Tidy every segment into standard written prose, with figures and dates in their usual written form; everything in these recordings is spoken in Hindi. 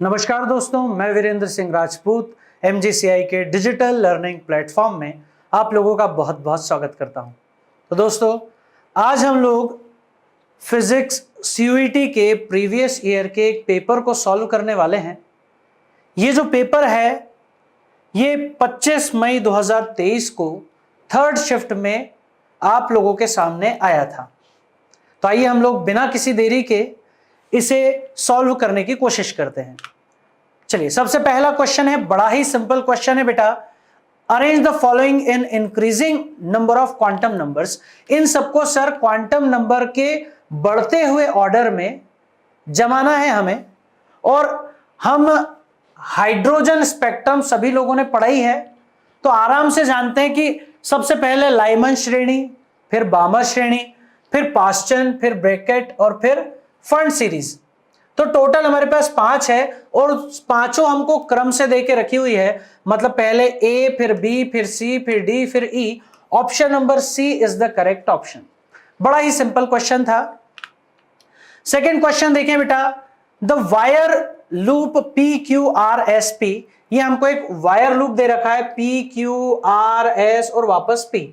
नमस्कार दोस्तों, मैं वीरेंद्र सिंह राजपूत MGCI के डिजिटल लर्निंग प्लेटफॉर्म में आप लोगों का बहुत बहुत स्वागत करता हूं। तो दोस्तों, आज हम लोग फिजिक्स CUET के प्रीवियस ईयर के एक पेपर को सॉल्व करने वाले हैं। ये जो पेपर है ये 25 मई 2023 को थर्ड शिफ्ट में आप लोगों के सामने आया था। तो आइए हम लोग बिना किसी देरी के इसे सॉल्व करने की कोशिश करते हैं। चलिए, सबसे पहला क्वेश्चन है, बड़ा ही सिंपल क्वेश्चन है बेटा। Arrange the following in increasing number of quantum numbers. इन सबको सर क्वांटम नंबर के बढ़ते हुए ऑर्डर में जमाना है हमें, और हम हाइड्रोजन स्पेक्ट्रम सभी लोगों ने पढ़ाई है, तो आराम से जानते हैं कि सबसे पहले लाइमन श्रेणी, फिर बामर श्रेणी, फिर पास्चन, फिर ब्रैकेट और फिर फंड सीरीज। तो टोटल हमारे पास 5 है और पांचों हमको क्रम से देके रखी हुई है। मतलब पहले ए, फिर बी, फिर सी, फिर डी, फिर E. Option number C is the correct option. बड़ा ही सिंपल क्वेश्चन था। सेकेंड क्वेश्चन देखें बेटा, द वायर लूप PQRSP। ये हमको एक वायर लूप दे रखा है PQRS और वापस P।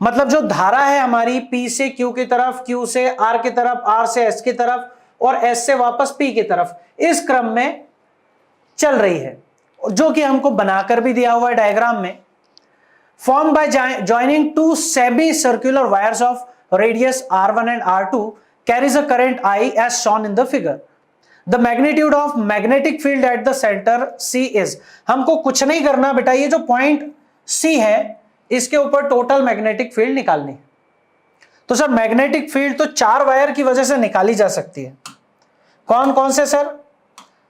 मतलब जो धारा है हमारी P से Q की तरफ, Q से R की तरफ, R से S की तरफ और S से वापस P की तरफ, इस क्रम में चल रही है, जो कि हमको बनाकर भी दिया हुआ है डायग्राम में। Form by joining two semi circular wires of radius R1 and R2 carries a current I as shown in the figure. The magnitude of magnetic field at the centre C is. हमको कुछ नहीं करना बेटा, ये जो पॉइंट C है इसके ऊपर टोटल मैग्नेटिक फील्ड निकालनी है। तो सर मैग्नेटिक फील्ड तो 4 वायर की वजह से निकाली जा सकती है। कौन कौन से सर?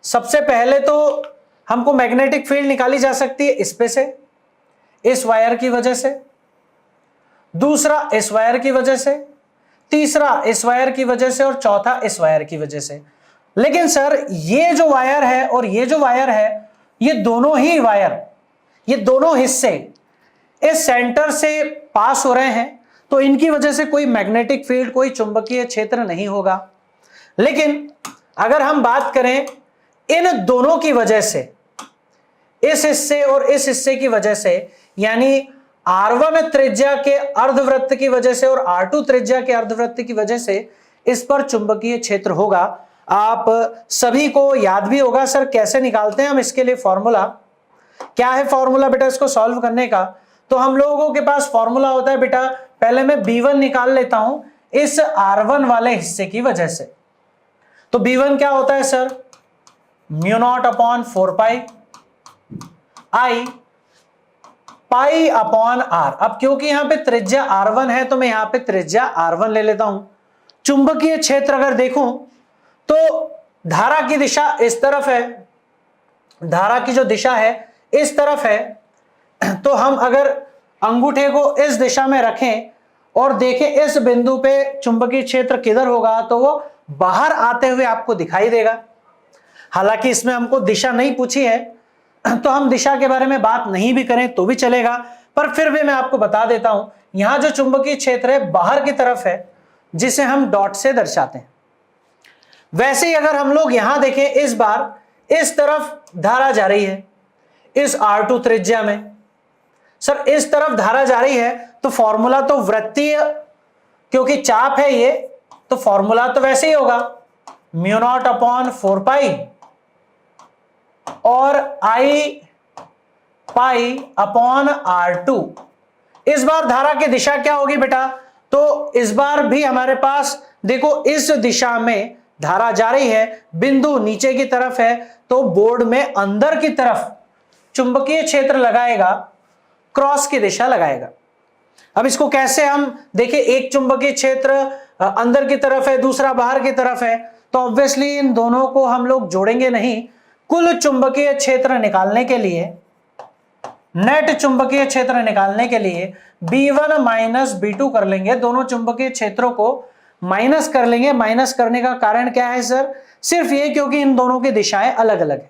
सबसे पहले तो हमको मैग्नेटिक फील्ड निकाली जा सकती है इस पे से, इस वायर की वजह से, दूसरा इस वायर की वजह से, तीसरा इस वायर की वजह से और चौथा इस वायर की वजह से। लेकिन सर ये जो वायर है और ये जो वायर है, ये दोनों ही वायर, ये दोनों हिस्से इस सेंटर से पास हो रहे हैं, तो इनकी वजह से कोई मैग्नेटिक फील्ड, कोई चुंबकीय क्षेत्र नहीं होगा। लेकिन अगर हम बात करें इन दोनों की वजह से, इस हिस्से और इस हिस्से की वजह से, यानी R1 त्रिज्या के अर्धवृत्त की वजह से और R2 त्रिज्या के अर्धवृत्त की वजह से इस पर चुंबकीय क्षेत्र होगा। आप सभी को याद भी होगा सर कैसे निकालते हैं हम इसके लिए फॉर्मूला। क्या है फॉर्मूला बेटा इसको सॉल्व करने का? तो हम लोगों के पास फॉर्मूला होता है बेटा, पहले मैं B1 निकाल लेता हूं इस R1 वाले हिस्से की वजह से। तो B1 क्या होता है sir? μ0 upon 4 pi I pi upon R। अब क्योंकि यहां पे त्रिज्या R1 है तो मैं यहां पे त्रिज्या R1 ले लेता हूं। चुंबकीय क्षेत्र अगर देखूं तो धारा की दिशा इस तरफ है, धारा की जो दिशा है इस तरफ है। तो हम अगर अंगूठे को इस दिशा में रखें और देखें इस बिंदु पे चुंबकीय क्षेत्र किधर होगा, तो वो बाहर आते हुए आपको दिखाई देगा। हालांकि इसमें हमको दिशा नहीं पूछी है, तो हम दिशा के बारे में बात नहीं भी करें तो भी चलेगा, पर फिर भी मैं आपको बता देता हूं, यहां जो चुंबकीय क्षेत्र है बाहर की तरफ है, जिसे हम डॉट से दर्शाते हैं। वैसे ही अगर हम लोग यहां देखें, इस बार इस तरफ धारा जा रही है, इस R2 त्रिज्या में सर इस तरफ धारा जा रही है, तो फॉर्मूला तो वृत्तीय, क्योंकि चाप है ये, तो फॉर्मूला तो वैसे ही होगा μ0 अपॉन 4 पाई और I पाई अपॉन R2। इस बार धारा की दिशा क्या होगी बेटा? तो इस बार भी हमारे पास देखो इस दिशा में धारा जा रही है, बिंदु नीचे की तरफ है, तो बोर्ड में अंदर की तरफ चुंबकीय क्षेत्र लगाएगा, क्रॉस की दिशा लगाएगा। अब इसको कैसे हम देखें, एक चुंबकीय क्षेत्र अंदर की तरफ है, दूसरा बाहर की तरफ है, तो ऑब्वियसली इन दोनों को हम लोग जोड़ेंगे नहीं। कुल चुंबकीय क्षेत्र निकालने के लिए, नेट चुंबकीय क्षेत्र निकालने के लिए B1 माइनस B2 कर लेंगे, दोनों चुंबकीय क्षेत्रों को माइनस कर लेंगे। माइनस करने का कारण क्या है सर? सिर्फ ये क्योंकि इन दोनों की दिशाएं अलग अलग है।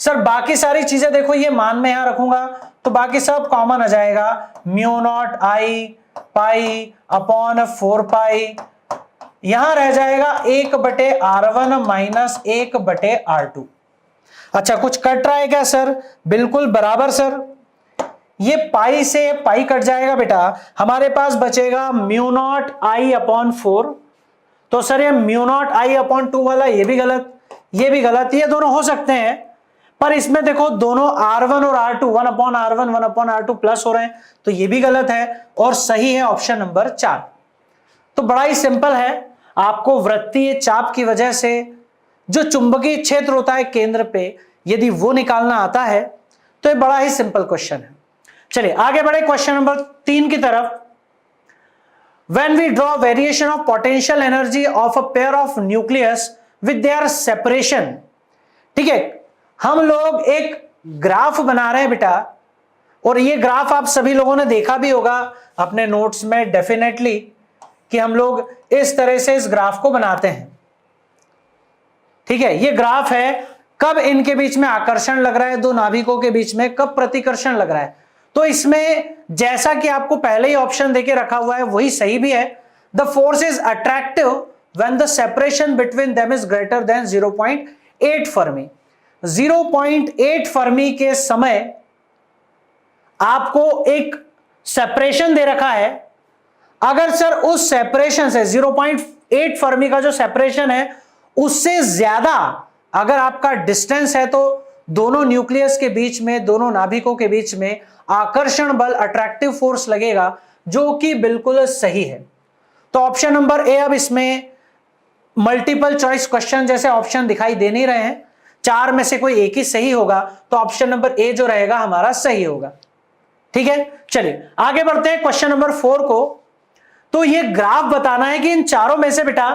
सर बाकी सारी चीजें देखो, ये मान में यहां रखूंगा तो बाकी सब कॉमन आ जाएगा। μ0 I पाई अपॉन 4 पाई यहां रह जाएगा 1/R1 माइनस 1/R2। अच्छा, कुछ कट रहा है क्या सर? बिल्कुल बराबर सर। ये पाई से पाई कट जाएगा बेटा, हमारे पास बचेगा म्यू नॉट आई अपॉन 4। तो सर ये म्यू नॉट आई अपॉन 2 वाला ये भी गलत, ये भी गलत, ये दोनों हो सकते हैं, पर इसमें देखो दोनों R1 और R2 1/R1 1/R2 प्लस हो रहे हैं, तो ये भी गलत है और सही है ऑप्शन नंबर 4। तो बड़ा ही सिंपल है, आपको वृत्तीय चाप की वजह से जो चुंबकीय क्षेत्र होता है केंद्र पे, यदि वो निकालना आता है तो ये बड़ा ही सिंपल क्वेश्चन है। चलिए आगे बढ़े क्वेश्चन नंबर 3 की तरफ। When we draw variation of potential energy of a pair of nucleus with their separation, ठीक है, हम लोग एक ग्राफ बना रहे हैं बेटा, और ये ग्राफ आप सभी लोगों ने देखा भी होगा अपने नोट्स में डेफिनेटली, कि हम लोग इस तरह से इस ग्राफ को बनाते हैं। ठीक है, ये ग्राफ है, कब इनके बीच में आकर्षण लग रहा है, दो नाभिकों के बीच में कब प्रतिकर्षण लग रहा है। तो इसमें जैसा कि आपको पहले ही ऑप्शन देके रखा हुआ है वही सही भी है। The force is attractive when the separation between them is greater than 0.8 Fermi. 0.8 Fermi के समय आपको एक सेपरेशन दे रखा है। अगर सर उस सेपरेशन से 0.8 फर्मी का जो सेपरेशन है उससे ज्यादा अगर आपका डिस्टेंस है, तो दोनों न्यूक्लियस के बीच में, दोनों नाभिकों के बीच में आकर्षण बल, अट्रैक्टिव फोर्स लगेगा, जो कि बिल्कुल सही है। तो ऑप्शन नंबर ए, अब इसमें मल्टीपल चॉइस क्वेश्चन जैसे ऑप्शन दिखाई दे नहीं रहे हैं, 4 में से कोई एक ही सही होगा, तो ऑप्शन नंबर ए जो रहेगा हमारा सही होगा। ठीक है, चलिए आगे बढ़ते हैं क्वेश्चन नंबर 4 को। तो ये ग्राफ बताना है कि इन चारों में से बेटा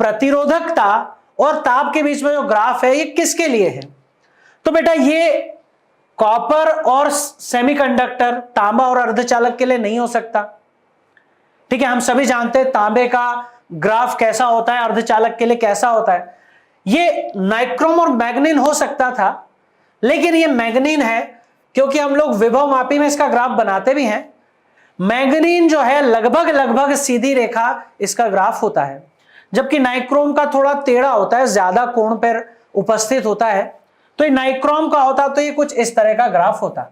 प्रतिरोधकता और ताप के बीच में जो ग्राफ है ये किसके लिए है। तो बेटा ये कॉपर और सेमीकंडक्टर, तांबा और अर्धचालक के लिए नहीं हो सकता। ठीक है, हम सभी जानते हैं तांबे का ग्राफ कैसा होता है, अर्धचालक के लिए कैसा होता है। ये नाइक्रोम और मैग्नीन हो सकता था, लेकिन ये मैग्नीन है क्योंकि हम लोग विभव मापी में इसका ग्राफ बनाते भी हैं। मैग्नीन जो है लगभग सीधी रेखा इसका ग्राफ होता है, जबकि नाइक्रोम का थोड़ा टेढ़ा होता है, ज्यादा कोण पर उपस्थित होता है। तो ये नाइक्रोम का होता तो ये कुछ इस तरह का ग्राफ होता।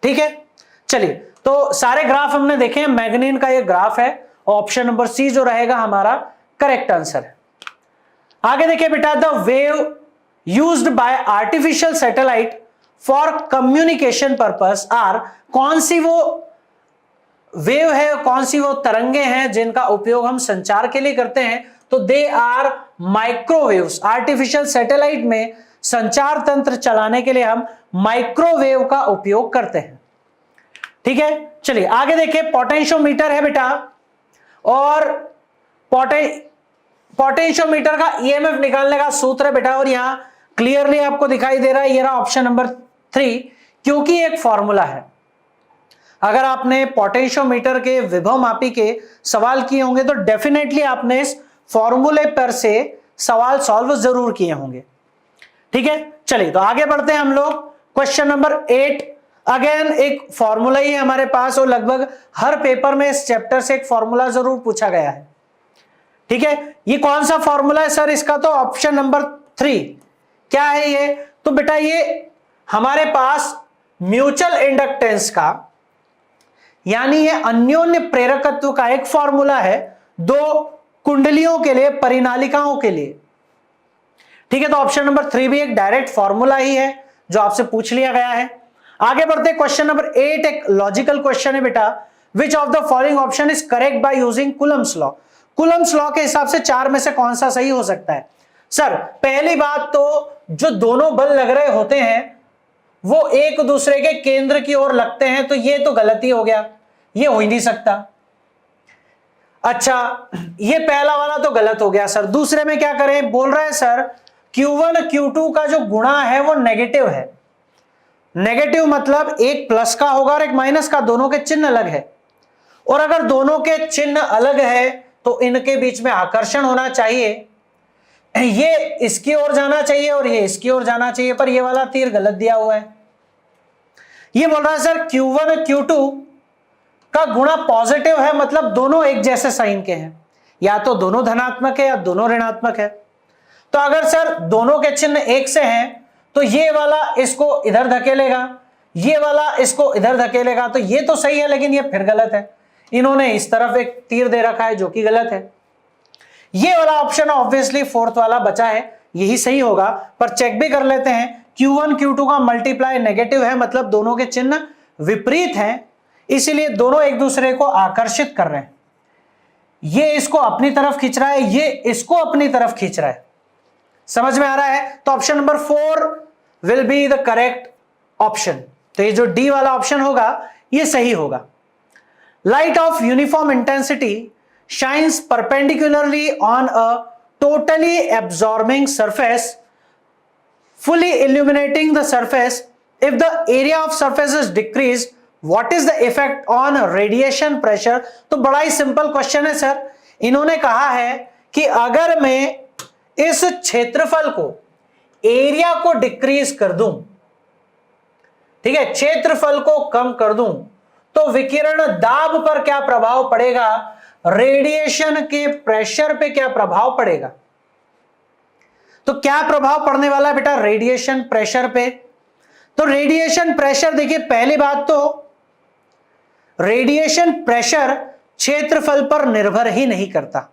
ठीक है, चलिए तो सारे ग्राफ हमने देखे हैं, मैग्नीन का ये ग्राफ है, ऑप्शन नंबर सी जो रहेगा हमारा करेक्ट आंसर है। आगे देखिए बेटा, the wave used by artificial satellite for communication purpose are, कौन सी वो वेव है, कौन सी वो तरंगे हैं जिनका उपयोग हम संचार के लिए करते हैं। तो they are microwaves. Artificial satellite में संचार तंत्र चलाने के लिए हम माइक्रोवेव का उपयोग करते हैं। ठीक है, चलिए आगे देखिए, पोटेंशियोमीटर है बेटा, और पोटेंशियोमीटर का ईएमएफ निकालने का सूत्र है बेटा, और यहां क्लियरली आपको दिखाई दे रहा है, ये रहा ऑप्शन नंबर 3, क्योंकि एक फॉर्मूला है। अगर आपने पोटेंशियोमीटर के विभव मापी के सवाल किए होंगे तो डेफिनेटली आपने इस फॉर्मूले पर से सवाल सॉल्व जरूर किए होंगे। ठीक है, चलिए तो आगे बढ़ते हैं हम लोग क्वेश्चन नंबर 8। अगेन एक फॉर्मूला ही है हमारे पास, और लगभग हर पेपर में इस चैप्टर से एक फॉर्मूला जरूर पूछा गया है। ठीक है, ये कौन सा फॉर्मूला है सर इसका? तो ऑप्शन नंबर 3 क्या है ये? तो बेटा ये हमारे पास म्यूचुअल इंडक्टेंस का, यानी ये अन्योन्य प्रेरकत्व का एक फॉर्मूला है दो कुंडलियों के लिए, परिनालिकाओं के लिए। ठीक है, तो ऑप्शन नंबर 3 भी एक डायरेक्ट फॉर्मूला ही है जो आपसे पूछ लिया गया है। आगे बढ़ते क्वेश्चन नंबर 8, एक लॉजिकल क्वेश्चन है बेटा। विच of the following option is correct by using Coulomb's law? Coulomb's law के हिसाब से 4 में से कौन सा सही हो सकता है? सर पहली बात तो जो दोनों बल लग रहे होते हैं वो एक दूसरे के केंद्र की ओर लगते हैं, तो ये तो गलती हो गया, ये हो ही नहीं सकता। अच्छा, ये पहला वाला तो गलत हो गया सर। दूसरे में क्या करें? बोल रहा है सर Q1 Q2 का जो गुणा है वो नेगेटिव है। नेगेटिव मतलब एक प्लस का होगा और एक माइनस का, दोनों के चिन्ह अलग है। और अगर दोनों के चिन्ह अलग है तो इनके बीच में आकर्षण होना चाहिए, ये इसकी ओर जाना चाहिए और ये इसकी ओर जाना चाहिए, पर ये वाला तीर गलत दिया हुआ है। ये बोल रहा है सर Q1 Q2 का गुणा पॉजिटिव है, मतलब दोनों एक जैसे साइन के हैं। या तो दोनों धनात्मक है या दोनों ऋणात्मक है। तो अगर सर दोनों के चिन्ह एक से हैं तो ये वाला इसको इधर धकेलेगा, ये वाला इसको इधर धकेलेगा, तो ये तो सही है लेकिन ये फिर गलत है। इन्होंने इस तरफ एक तीर दे रखा है जो कि गलत है। ये वाला ऑप्शन ऑब्वियसली फोर्थ वाला बचा है, यही सही होगा। पर चेक भी कर लेते हैं, Q1 Q2 का मल्टीप्लाई नेगेटिव है, मतलब दोनों के चिन्ह विपरीत हैं, इसीलिए दोनों एक दूसरे को आकर्षित कर रहे हैं। ये इसको अपनी तरफ खींच रहा है, ये इसको अपनी तरफ खींच रहा है। समझ में आ रहा है? तो option number 4 will be the correct option. तो ये जो डी वाला ऑप्शन होगा ये सही होगा। Light of uniform intensity shines perpendicularly on a totally absorbing surface, fully illuminating the surface. If the area of surface is decreased, what is the effect on radiation pressure? तो बड़ा ही सिंपल क्वेश्चन है सर। इन्होंने कहा है कि अगर मैं इस क्षेत्रफल को, एरिया को डिक्रीज कर दूं, ठीक है, क्षेत्रफल को कम कर दूं, तो विकिरण दाब पर क्या प्रभाव पड़ेगा, रेडिएशन के प्रेशर पे क्या प्रभाव पड़ेगा। तो क्या प्रभाव पड़ने वाला है बेटा रेडिएशन प्रेशर पे? तो रेडिएशन प्रेशर देखिए, पहली बात तो रेडिएशन प्रेशर क्षेत्रफल पर निर्भर ही नहीं करता।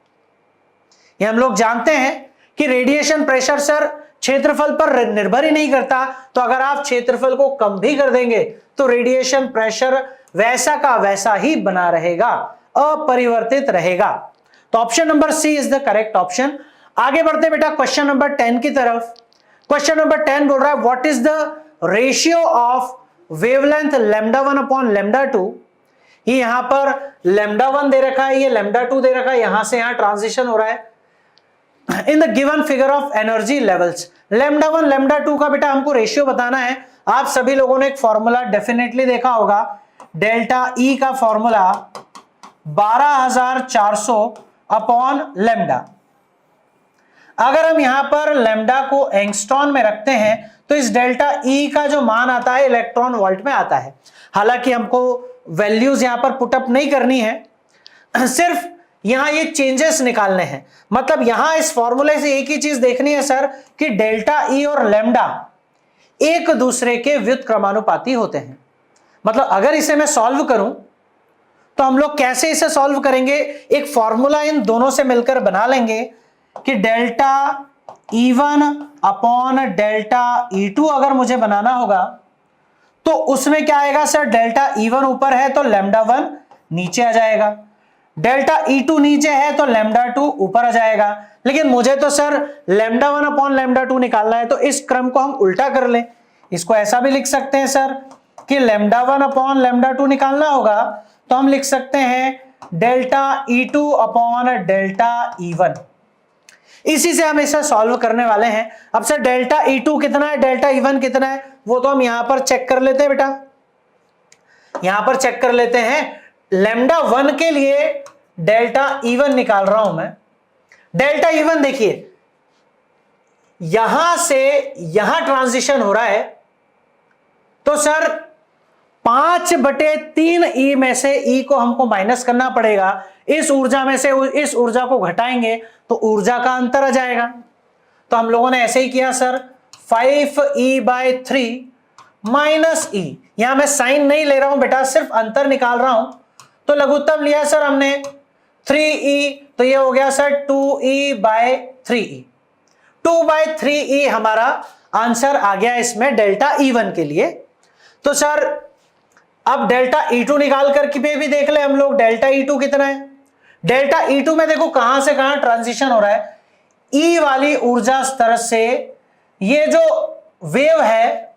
ये हम लोग जानते हैं कि रेडिएशन प्रेशर सर क्षेत्रफल पर निर्भर ही नहीं करता। तो अगर आप क्षेत्रफल को कम भी कर देंगे तो रेडिएशन प्रेशर वैसा का वैसा ही बना रहेगा, अपरिवर्तित रहेगा। तो option number C is the correct option. आगे बढ़ते बेटा क्वेश्चन नंबर 10 की तरफ। क्वेश्चन नंबर 10 बोल रहा है what is the ratio of wavelength λ1 upon λ2। ये यहां पर λ1 दे रखा है, ये λ2 दे रखा है, यहां से यहां ट्रांजिशन हो रहा है। In the given figure of energy levels, λ1 λ2 का बेटा हमको रेशियो बताना है। आप सभी लोगों ने एक फॉर्मूला डेफिनेटली देखा होगा, डेल्टा ई का फॉर्मूला 12400 अपॉन लैम्डा। अगर हम यहां पर लैम्डा को एंगस्ट्रॉन में रखते हैं तो इस डेल्टा ई का जो मान आता है इलेक्ट्रॉन वोल्ट में आता है। हालांकि हमको वैल्यूज यहां पर पुटअप नहीं करनी है, सिर्फ यहां ये चेंजेस निकालने हैं। मतलब यहां इस फॉर्मूले से एक ही चीज देखनी है सर कि डेल्टा ई और लैम्डा एक दूसरे के व्युत्क्रमानुपाती होते हैं। मतलब अगर इसे मैं सॉल्व करूं तो हम लोग कैसे इसे सॉल्व करेंगे, एक फॉर्मूला इन दोनों से मिलकर बना लेंगे कि delta E1 upon delta E2 अगर मुझे बनाना होगा तो उसमें क्या आएगा सर, डेल्टा E1 ऊपर है तो λ1 नीचे आ जाएगा, डेल्टा E2 नीचे है तो λ2 ऊपर आ जाएगा। लेकिन मुझे तो सर λ1 अपॉन λ2 निकालना है, तो इस क्रम को हम उल्टा कर लें। इसको ऐसा भी लिख सकते हैं सर कि λ1 अपॉन λ2 निकालना होगा तो हम लिख सकते हैं delta E2 upon delta E1। इसी से हम इसे सॉल्व करने वाले हैं। अब सर डेल्टा E2 कितना है, डेल्टा E1 कितना है, वो तो हम यहां पर चेक कर लेते हैं बेटा। यहां पर चेक कर लेते हैं, λ1 के लिए डेल्टा E1 निकाल रहा हूं मैं। डेल्टा E1 देखिए यहां से यहां ट्रांजिशन हो रहा है, तो सर 5/3 E में से E को हमको माइनस करना पड़ेगा। इस ऊर्जा में से इस ऊर्जा को घटाएंगे तो ऊर्जा का अंतर आ जाएगा। तो हम लोगों ने ऐसे ही किया सर, 5E/3 माइनस E। यहां मैं साइन नहीं ले रहा हूं बेटा, सिर्फ अंतर निकाल रहा हूं। तो लघुत्तम लिया सर हमने 3E, तो ये हो गया सर 2E/3E। 2/3E हमारा आंसर आ गया इसमें डेल्टा E1 के लिए। तो सर अब डेल्टा E2 निकाल करके भी देख ले हम लोग, डेल्टा E2 कितना है। डेल्टा E2 में देखो कहां से कहां ट्रांजिशन हो रहा है, E वाली ऊर्जा स्तर से ये जो वेव है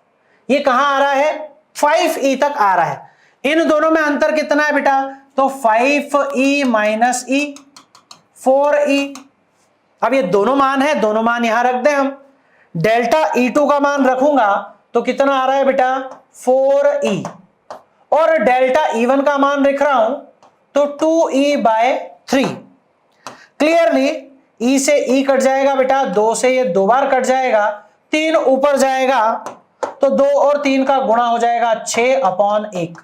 ये कहां आ रहा है, 5E तक आ रहा है। इन दोनों में अंतर कितना है बेटा, तो 5E माइनस E 4E। अब ये दोनों मान है, दोनों मान यहां रख दें हम। डेल्टा E2 का मान रखूंगा तो कितना आ रहा है बेटा, 4E, और डेल्टा E1 का मान लिख रहा हूं तो 2E/3। क्लियरली E से E कट जाएगा बेटा, 2 से ये 2 बार कट जाएगा, 3 ऊपर जाएगा तो 2 और 3 का गुणा हो जाएगा 6/1।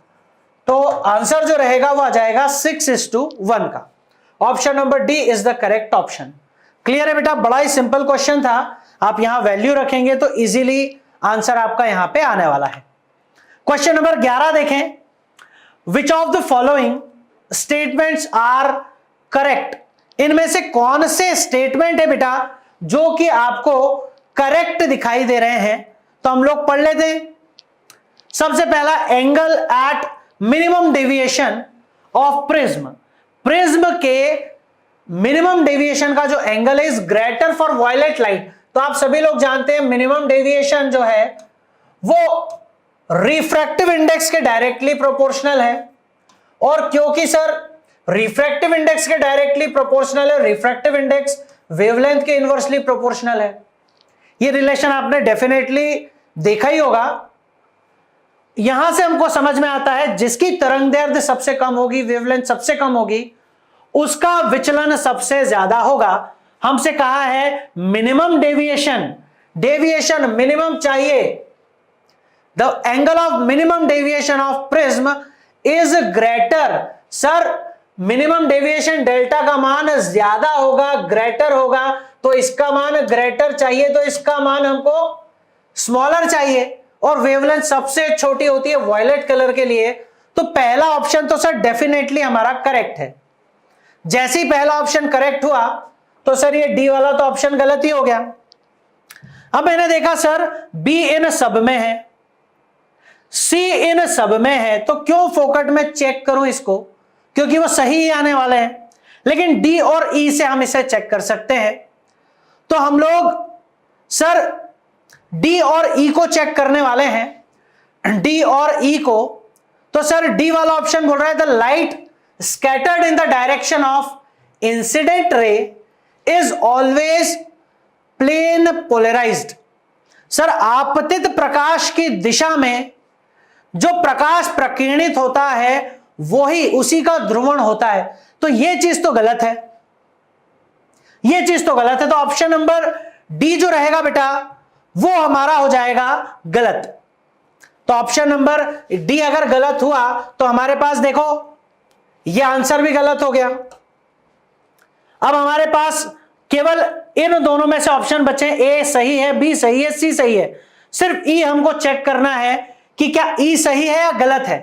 तो आंसर जो रहेगा वो आ जाएगा 6:1 का। Option number D is the correct option. Clear है बेटा, बड़ा ही सिंपल क्वेश्चन था, आप यहां वैल्यू रखेंगे तो इजीली आंसर आपका यहां पे आने वाला है। क्वेश्चन नंबर 11 देखें, which of the following statements are correct, इनमें से कौन से स्टेटमेंट है बेटा जो कि आपको करेक्ट दिखाई दे रहे हैं, तो हम लोग पढ़ लेते हैं। सबसे पहला, angle at minimum deviation of prism, prism के मिनिमम डेविएशन का जो एंगल है is greater for violet light. तो आप सभी लोग जानते हैं मिनिमम डेविएशन जो है वो रिफ्रैक्टिव इंडेक्स के डायरेक्टली प्रोपोर्शनल है, और क्योंकि सर रिफ्रैक्टिव इंडेक्स के डायरेक्टली प्रोपोर्शनल है, रिफ्रैक्टिव इंडेक्स वेवलेंथ के इनवर्सली प्रोपोर्शनल है। ये रिलेशन आपने डेफिनेटली देखा ही होगा। यहां से हमको समझ में आता है जिसकी तरंगदैर्घ्य सबसे कम होगी, वेवलेंथ सबसे कम होगी, उसका विचलन सबसे ज्यादा होगा। हमसे कहा है मिनिमम डेविएशन, डेविएशन मिनिमम चाहिए, the angle of minimum deviation of prism is greater. Sir minimum deviation delta का मान ज्यादा होगा, ग्रेटर होगा, तो इसका मान ग्रेटर चाहिए, तो इसका मान हमको स्मॉलर चाहिए, और वेवलेंथ सबसे छोटी होती है वायलेट कलर के लिए। तो पहला ऑप्शन तो सर डेफिनेटली हमारा करेक्ट है। जैसे ही पहला ऑप्शन करेक्ट हुआ तो सर ये डी वाला तो ऑप्शन गलत ही हो गया। अब मैंने देखा सर बी इन सब में है, सी इन सब में है, तो क्यों फोकट में चेक करूं इसको, क्योंकि वो सही ही आने वाले हैं। लेकिन डी और ई से हम इसे चेक कर सकते हैं। तो हम लोग सर डी और ई को चेक करने वाले हैं, डी और ई को। तो सर डी वाला ऑप्शन बोल रहा है the light scattered in the direction of incident ray is always plane polarized। Sir आपतित प्रकाश की दिशा में जो प्रकाश प्रकीर्णित होता है वही उसी का ध्रुवण होता है। तो ये चीज तो गलत है, ये चीज तो गलत है। तो ऑप्शन नंबर डी जो रहेगा बेटा वो हमारा हो जाएगा गलत। तो ऑप्शन नंबर डी अगर गलत हुआ तो हमारे पास देखो ये आंसर भी गलत हो गया। अब हमारे पास केवल इन दोनों में से ऑप्शन बचे, ए सही है, बी सही है, सी सही है। सिर्फ ई हमको चेक करना है कि क्या ई सही है या गलत है।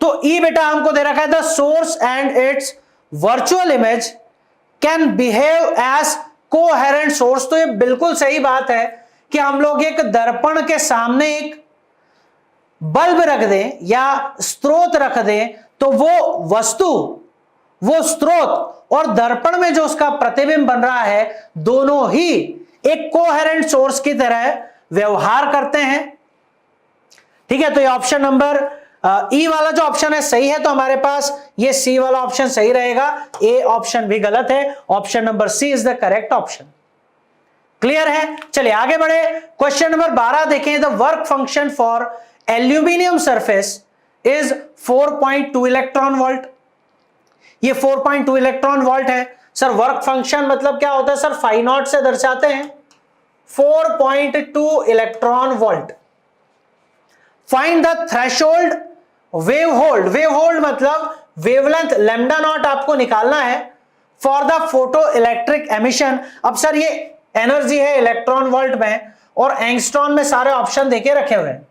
तो ई बेटा हमको दे रखा है the source and its virtual image can behave as coherent source. तो ये बिल्कुल सही बात है कि हम लोग एक दर्पण के सामने एक बल्ब रख दें या स्रोत रख दें, तो वो वस्तु, वो स्रोत और दर्पण में जो उसका प्रतिबिंब बन रहा है दोनों ही एक कोहेरेंट सोर्स की तरह व्यवहार करते हैं। ठीक है, तो ये ऑप्शन नंबर ई वाला जो ऑप्शन है सही है, तो हमारे पास ये सी वाला ऑप्शन सही रहेगा, ए ऑप्शन भी गलत है। Option number C is the correct option. Clear है, चलिए आगे बढ़े। क्वेश्चन नंबर 12 देखें, the work function for aluminium surface is 4.2 electron volt. ये 4.2 इलेक्ट्रॉन वोल्ट है। सर वर्क फंक्शन मतलब क्या होता है सर, फाई नॉट से दर्शाते हैं, 4.2 electron volt. Find the threshold wave hold, wave hold मतलब वेवलेंथ लैम्डा नॉट आपको निकालना है for the photo electric emission. अब सर ये एनर्जी है इलेक्ट्रॉन वोल्ट में और एंगस्ट्रॉन में सारे ऑप्शन देके रखे हुए हैं।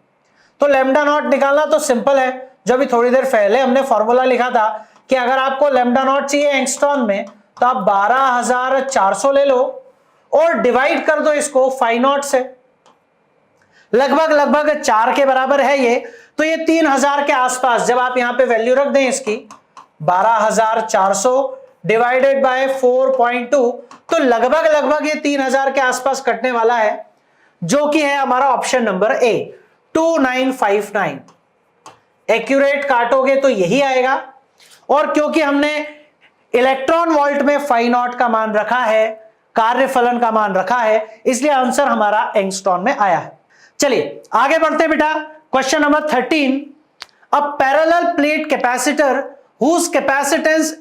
तो लैम्डा नॉट निकालना तो सिंपल है, जो अभी थोड़ी देर पहले हमने फॉर्मूला लिखा था कि अगर आपको लैम्डा नॉट चाहिए एंगस्ट्रॉन में तो आप 12,400 ले लो और डिवाइड कर दो इसको फाई नॉट से, लगभग 4 के बराबर है ये। तो ये 3000 के आसपास, जब आप यहां पे वैल्यू रख दें इसकी 12,400 डिवाइडेड बाय 4.2, तो लगभग ये 3000 के आसपास कटने वाला है, जो कि है हमारा ऑप्शन नंबर ए 2959। एक्यूरेट काटोगे तो यही आएगा, और क्योंकि हमने इलेक्ट्रॉन वोल्ट में फाई नॉट का मान रखा है, कार्यफलन का मान रखा है, इसलिए आंसर हमारा एंगस्ट्रॉन में आया है। चलिए आगे बढ़ते हैं बेटा। Question number 13, a parallel plate capacitor whose capacitance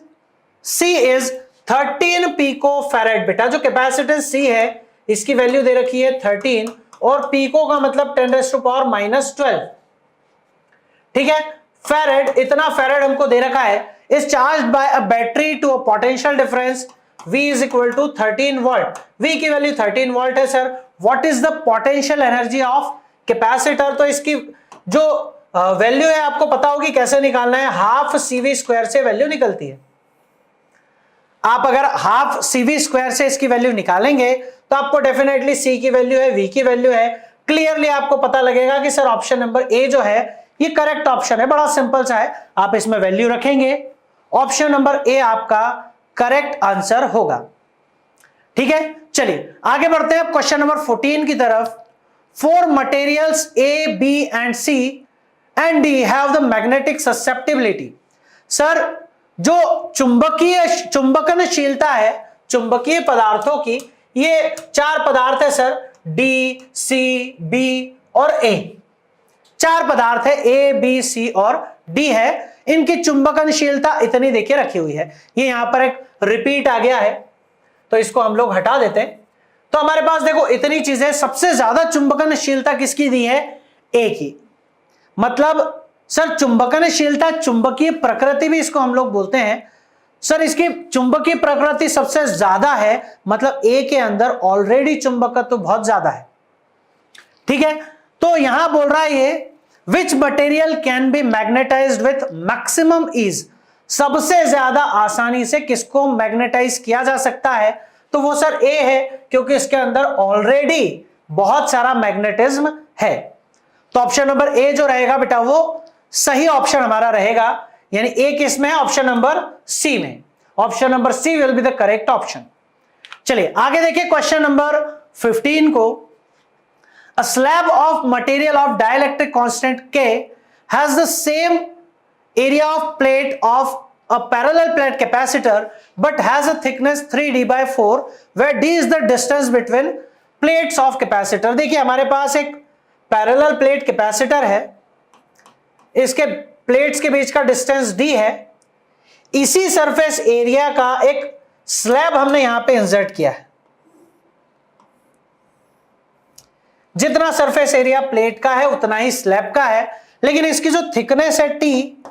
C is 13 pico farad. बेटा जो कैपेसिटेंस C है इसकी वैल्यू दे रखी है 13 और पिको का मतलब 10⁻⁻12। ठीक है, फैरेड, इतना फैरेड हमको दे रखा है, is charged by a battery to a potential difference V is equal to 13 volt. V की वैल्यू 13 वोल्ट है sir. What is the potential energy of capacitor? तो इसकी जो वैल्यू है आपको पता होगी कैसे निकालना है, हाफ CV स्क्वायर से वैल्यू निकलती है। आप अगर हाफ CV स्क्वायर से इसकी वैल्यू निकालेंगे तो आपको डेफिनेटली C की वैल्यू है, V की वैल्यू है, क्लियरली आपको पता लगेगा कि सर ऑप्शन नंबर ए जो है ये करेक्ट ऑप्शन है। बड़ा सिंपल सा है, आप इसमें वैल्यू रखेंगे, ऑप्शन नंबर ए आपका करेक्ट आंसर होगा। ठीक है, चलिए आगे बढ़ते हैं क्वेश्चन नंबर 14 की तरफ। Four materials A, B and C and D have the magnetic susceptibility. Sir जो चुंबकनशीलता है चुंबकीय पदार्थों की, ये चार पदार्थ है सर, डी, सी, बी और ए। चार पदार्थ है, ए, बी, सी और डी है। इनकी चुंबकनशीलता इतनी देखिए रखी हुई है। ये यहां पर एक रिपीट आ गया है तो इसको हम लोग हटा देते हैं। तो हमारे पास देखो इतनी चीजें, सबसे ज्यादा चुंबकनशीलता किसकी दी है, ए की। मतलब सर चुंबकनशीलता, चुंबकीय प्रकृति भी इसको हम लोग बोलते हैं। सर इसकी चुंबकीय प्रकृति सबसे ज्यादा है, मतलब ए के अंदर ऑलरेडी चुंबकत्व तो बहुत ज्यादा है। ठीक है, तो यहां बोल रहा है ये which material can be magnetised with maximum ease. सबसे ज्यादा आसानी से किसको मैग्नेटाइज किया जा सकता है, तो वो सर ए है, क्योंकि इसके अंदर ऑलरेडी बहुत सारा मैग्नेटिज्म है। तो ऑप्शन नंबर ए जो रहेगा बेटा वो सही ऑप्शन हमारा रहेगा, यानी ए किस में है, ऑप्शन नंबर सी में। Option number C will be the correct option. चलिए आगे देखिए क्वेश्चन नंबर 15 को। A slab of material of dielectric constant K has the same area of plate of a parallel plate capacitor but has a thickness 3d/4 where d is the distance between plates of capacitor। देखिए हमारे पास एक पैरेलल प्लेट कैपेसिटर है, इसके प्लेट्स के बीच का डिस्टेंस d है। इसी सरफेस एरिया का एक स्लैब हमने यहां पे इंसर्ट किया है। जितना सरफेस एरिया प्लेट का है उतना ही स्लैब का है, लेकिन इसकी जो थिकनेस है टी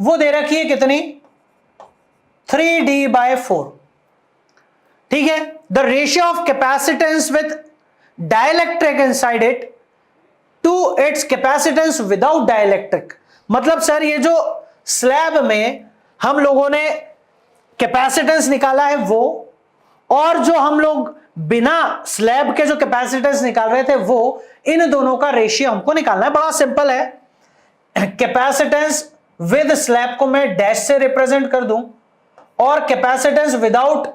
वो दे रखी है कितनी, 3d/4। ठीक है, the ratio of capacitance with dielectric inside it to its capacitance without dielectric. मतलब सर ये जो स्लैब में हम लोगों ने कैपेसिटेंस निकाला है वो, और जो हम लोग बिना स्लैब के जो कैपेसिटेंस निकाल रहे थे वो, इन दोनों का रेशियो हमको निकालना है। बड़ा सिंपल है, कैपेसिटेंस विद स्लैब को मैं डैश से रिप्रेजेंट कर दूं और कैपेसिटेंस विदाउट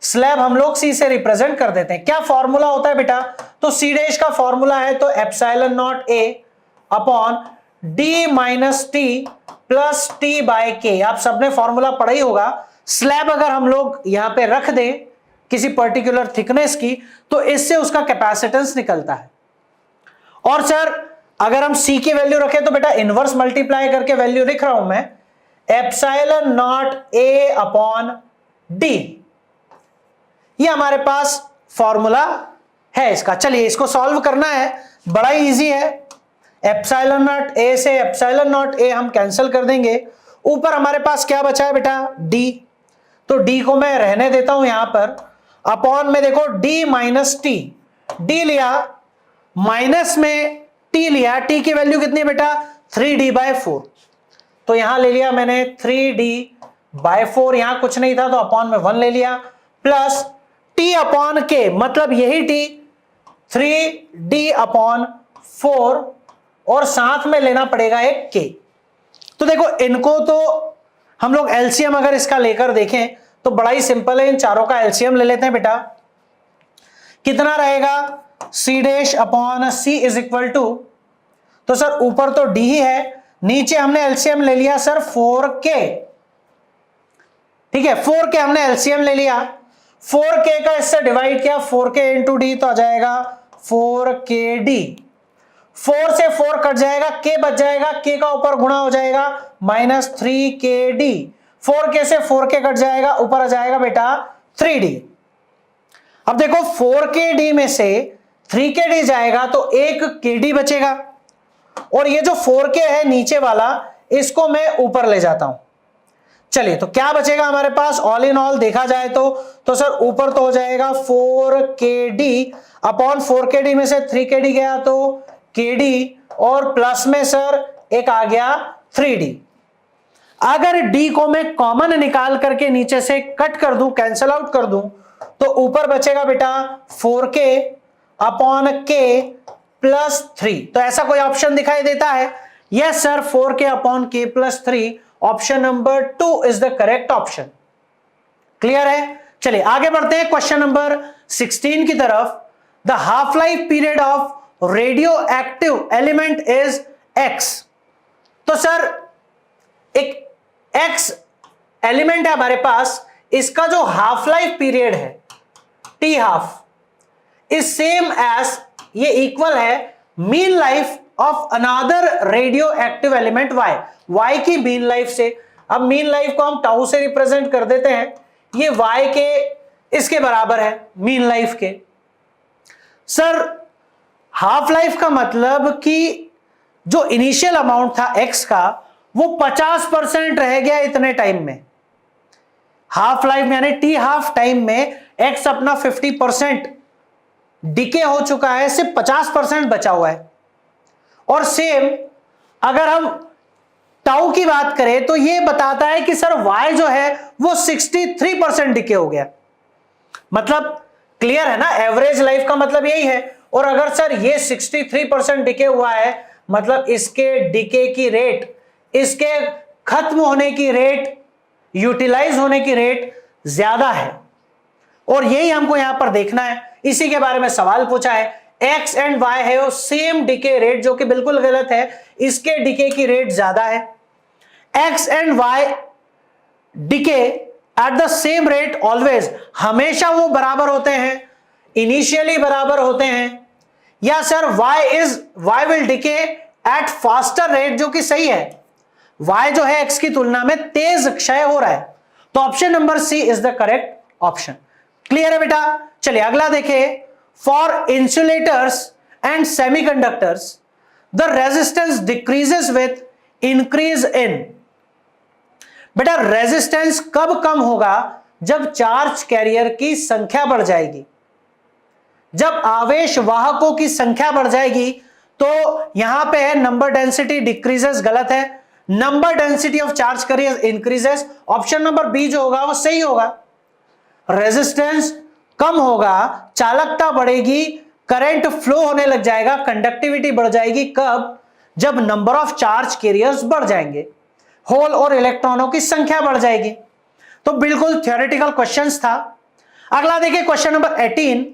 स्लैब हम लोग सी से रिप्रेजेंट कर देते हैं। क्या फॉर्मूला होता है बेटा, तो सी डैश का फॉर्मूला है तो epsilon naught A upon D minus T plus T by K. आप सबने फॉर्मूला पढ़ा ही होगा। स्लैब अगर हम लोग यहां पे रख दें किसी पर्टिकुलर थिकनेस की, तो इससे उसका कैपेसिटेंस निकलता है। और सर अगर हम C की वैल्यू रखें तो बेटा इनवर्स मल्टीप्लाई करके वैल्यू लिख रहा हूं मैं, epsilon naught A upon D. ये हमारे पास फॉर्मूला है इसका। चलिए इसको सॉल्व करना है, बड़ा ही इजी है। एप्सिलॉन नॉट ए से एप्सिलॉन नॉट ए हम कैंसिल कर देंगे। ऊपर हमारे पास क्या बचा है बेटा, डी। तो डी को मैं रहने देता हूं यहां पर, अपॉन में देखो डी माइनस टी, डी लिया माइनस में टी लिया, टी की वैल्यू कितनी है बेटा 3d/4। तो यहां ले लिया मैंने 3d/4, यहां कुछ नहीं था तो अपॉन में 1 ले लिया, प्लस टी अपॉन के, मतलब यही टी 3d/4 और साथ में लेना पड़ेगा एक के। तो देखो इनको तो हम लोग एलसीएम अगर इसका लेकर देखें तो बड़ा ही सिंपल है, इन चारों का एलसीएम ले लेते हैं बेटा। कितना रहेगा, C dash upon C is equal to, तो सर ऊपर तो डी ही है, नीचे हमने एलसीएम ले लिया सर 4k। ठीक है, 4k हमने एलसीएम ले लिया, 4k का इससे डिवाइड किया, 4k इंटू डी तो आ जाएगा 4kd। 4 से 4 कट जाएगा, k बच जाएगा, k का ऊपर गुणा हो जाएगा माइनस 3kd। 4k से 4k कट जाएगा, ऊपर आ जाएगा बेटा 3d। अब देखो 4kd में से 3kd जाएगा तो एक kd बचेगा, और ये जो 4k है नीचे वाला इसको मैं ऊपर ले जाता हूं। चलिए तो क्या बचेगा हमारे पास, ऑल इन ऑल देखा जाए तो सर ऊपर तो हो जाएगा 4kd अपॉन 4kd में से 3kd गया तो kd और प्लस में सर एक आ गया 3d। अगर d को मैं कॉमन निकाल करके नीचे से कट कर दूं, कैंसल आउट कर दूं, तो ऊपर बचेगा बेटा 4k अपॉन k प्लस 3। तो ऐसा कोई ऑप्शन दिखाई देता है? Yes sir, 4k upon k plus 3, option number 2 is the correct option. Clear है? चलिए आगे बढ़ते हैं क्वेश्चन नंबर 16 की तरफ। The half life period of radio active element is x। तो सर एक x एलिमेंट है हमारे पास, इसका जो हाफ लाइफ पीरियड है t half is same as, ये इक्वल है mean life of another radio active element y की मीन लाइफ से। अब मीन लाइफ को हम टाउ से रिप्रेजेंट कर देते हैं, ये y के इसके बराबर है मीन लाइफ के। सर हाफ लाइफ का मतलब कि जो इनिशियल अमाउंट था x का वो 50% रह गया इतने टाइम में। हाफ लाइफ यानी t हाफ टाइम में x अपना 50% डिके हो चुका है, सिर्फ 50% बचा हुआ है। और सेम अगर हम टाउ की बात करें तो ये बताता है कि सर y जो है वो 63% डिके हो गया। मतलब क्लियर है ना, एवरेज लाइफ का मतलब यही है। और अगर सर ये 63% डिके हुआ है, मतलब इसके डिके की रेट, इसके खत्म होने की रेट, यूटिलाइज होने की रेट ज्यादा है। और यही हमको यहां पर देखना है, इसी के बारे में सवाल पूछा है। x एंड y है वो सेम डिके रेट, जो कि बिल्कुल गलत है, इसके डिके की रेट ज्यादा है। x and y decay at the same rate always, हमेशा वो बराबर होते हैं, इनिशियली बराबर होते हैं। या sir y will decay eight faster rate, जो कि सही है, y जो है x की तुलना में तेज क्षय हो रहा है। तो option number C is the correct option. Clear है बेटा? चलिए अगला देखें। For insulators and semiconductors the resistance decreases with increase in. बेटा रेजिस्टेंस कब कम होगा? जब चार्ज कैरियर की संख्या बढ़ जाएगी, जब आवेश वाहकों की संख्या बढ़ जाएगी। तो यहां पे है नंबर डेंसिटी डिक्रीजेस, गलत है। Number density of charge carrier increases, option number B जो होगा वो सही होगा। रेजिस्टेंस कम होगा, चालकता बढ़ेगी, करंट फ्लो होने लग जाएगा, कंडक्टिविटी बढ़ जाएगी। कब? जब नंबर ऑफ चार्ज कैरियर्स बढ़ जाएंगे, होल और इलेक्ट्रॉनों की संख्या बढ़ जाएगी। तो बिल्कुल थ्योरेटिकल क्वेश्चंस था। अगला देखिए क्वेश्चन नंबर 18।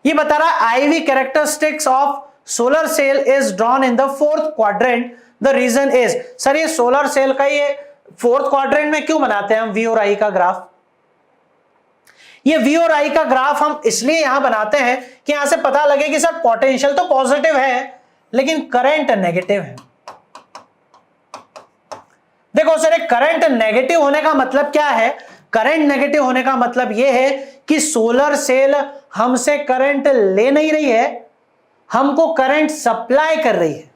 ये बता रहा है IV characteristics of solar cell is drawn in the fourth quadrant, the region is. Sir ये सोलर सेल का ये फोर्थ क्वाड्रेंट में क्यों बनाते हैं हम वी और आई का ग्राफ? ये वी और आई का ग्राफ हम इसलिए यहां बनाते हैं कि यहां से पता लगे कि सर पोटेंशियल तो पॉजिटिव है लेकिन करंट नेगेटिव है। देखो सर एक करंट नेगेटिव होने का मतलब क्या है? करंट नेगेटिव होने का मतलब यह है कि सोलर सेल हमसे करंट ले नहीं रही है, हमको करंट सप्लाई कर रही है।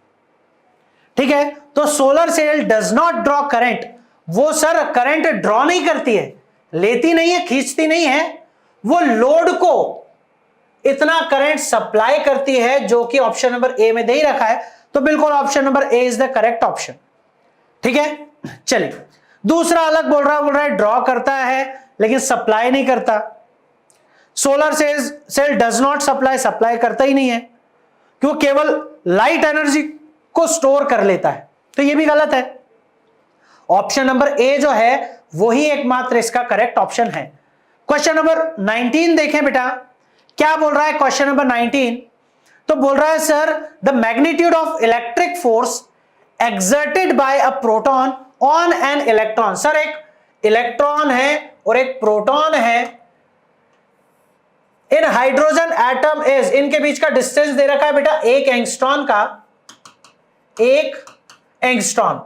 ठीक है, तो solar cell does not draw current. वो सर करंट ड्रॉ नहीं करती है, लेती नहीं है, खींचती नहीं है, वो लोड को इतना करंट सप्लाई करती है, जो कि ऑप्शन नंबर ए में दे ही रखा है। तो बिल्कुल option number A is the correct option. ठीक है, चलिए दूसरा अलग बोल रहा है ड्रॉ करता है लेकिन सप्लाई नहीं करता। Solar cell does not supply करता ही नहीं है, क्यों? केवल लाइट एनर्जी को स्टोर कर लेता है। तो ये भी गलत है। ऑप्शन नंबर ए जो है वही एकमात्र इसका करेक्ट ऑप्शन है। क्वेश्चन नंबर 19 देखें बेटा, क्या बोल रहा है क्वेश्चन नंबर 19? तो बोल रहा है sir the magnitude of electric force exerted by a proton on an electron. Sir एक इलेक्ट्रॉन है और एक प्रोटॉन है इन हाइड्रोजन एटम इज, इनके बीच का डिस्टेंस दे रखा है बेटा 1 एंगस्ट्रॉन का, 1 एंगस्ट्रॉन।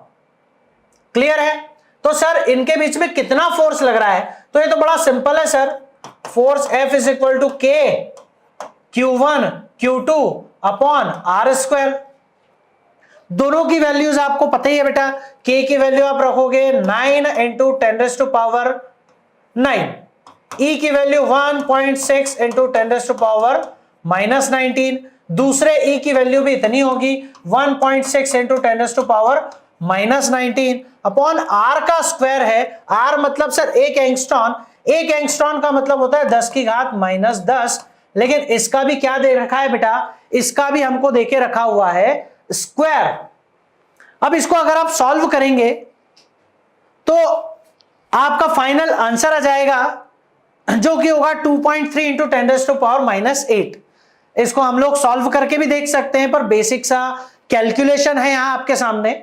क्लियर है? तो सर इनके बीच में कितना फोर्स लग रहा है? तो ये तो बड़ा सिंपल है sir, force F is equal to K Q1 Q2 upon R square. दोनों की वैल्यूज आपको पता ही है बेटा, k की वैल्यू आप रखोगे 9 इंटू 10⁻9, e की वैल्यू 1.6 इंटू 10⁻⁻19, दूसरे e की वैल्यू भी इतनी होगी 1.6 इंटू 10⁻⁻19 अपॉन r का स्क्वायर है। r मतलब सर एक एंगस्ट्रॉन, एक एंगस्ट्रॉन का मतलब होता है 10 की घात -10, लेकिन इसका भी क्या दे रखा है बेटा, इसका भी हमको देके रखा हुआ है स्क्वायर। अब इसको अगर आप सॉल्व करेंगे तो आपका फाइनल आंसर आ जाएगा जो कि होगा 2.3 इंटू 10⁻⁻8। इसको हम लोग सॉल्व करके भी देख सकते हैं, पर बेसिक सा कैलकुलेशन है यहां आपके सामने,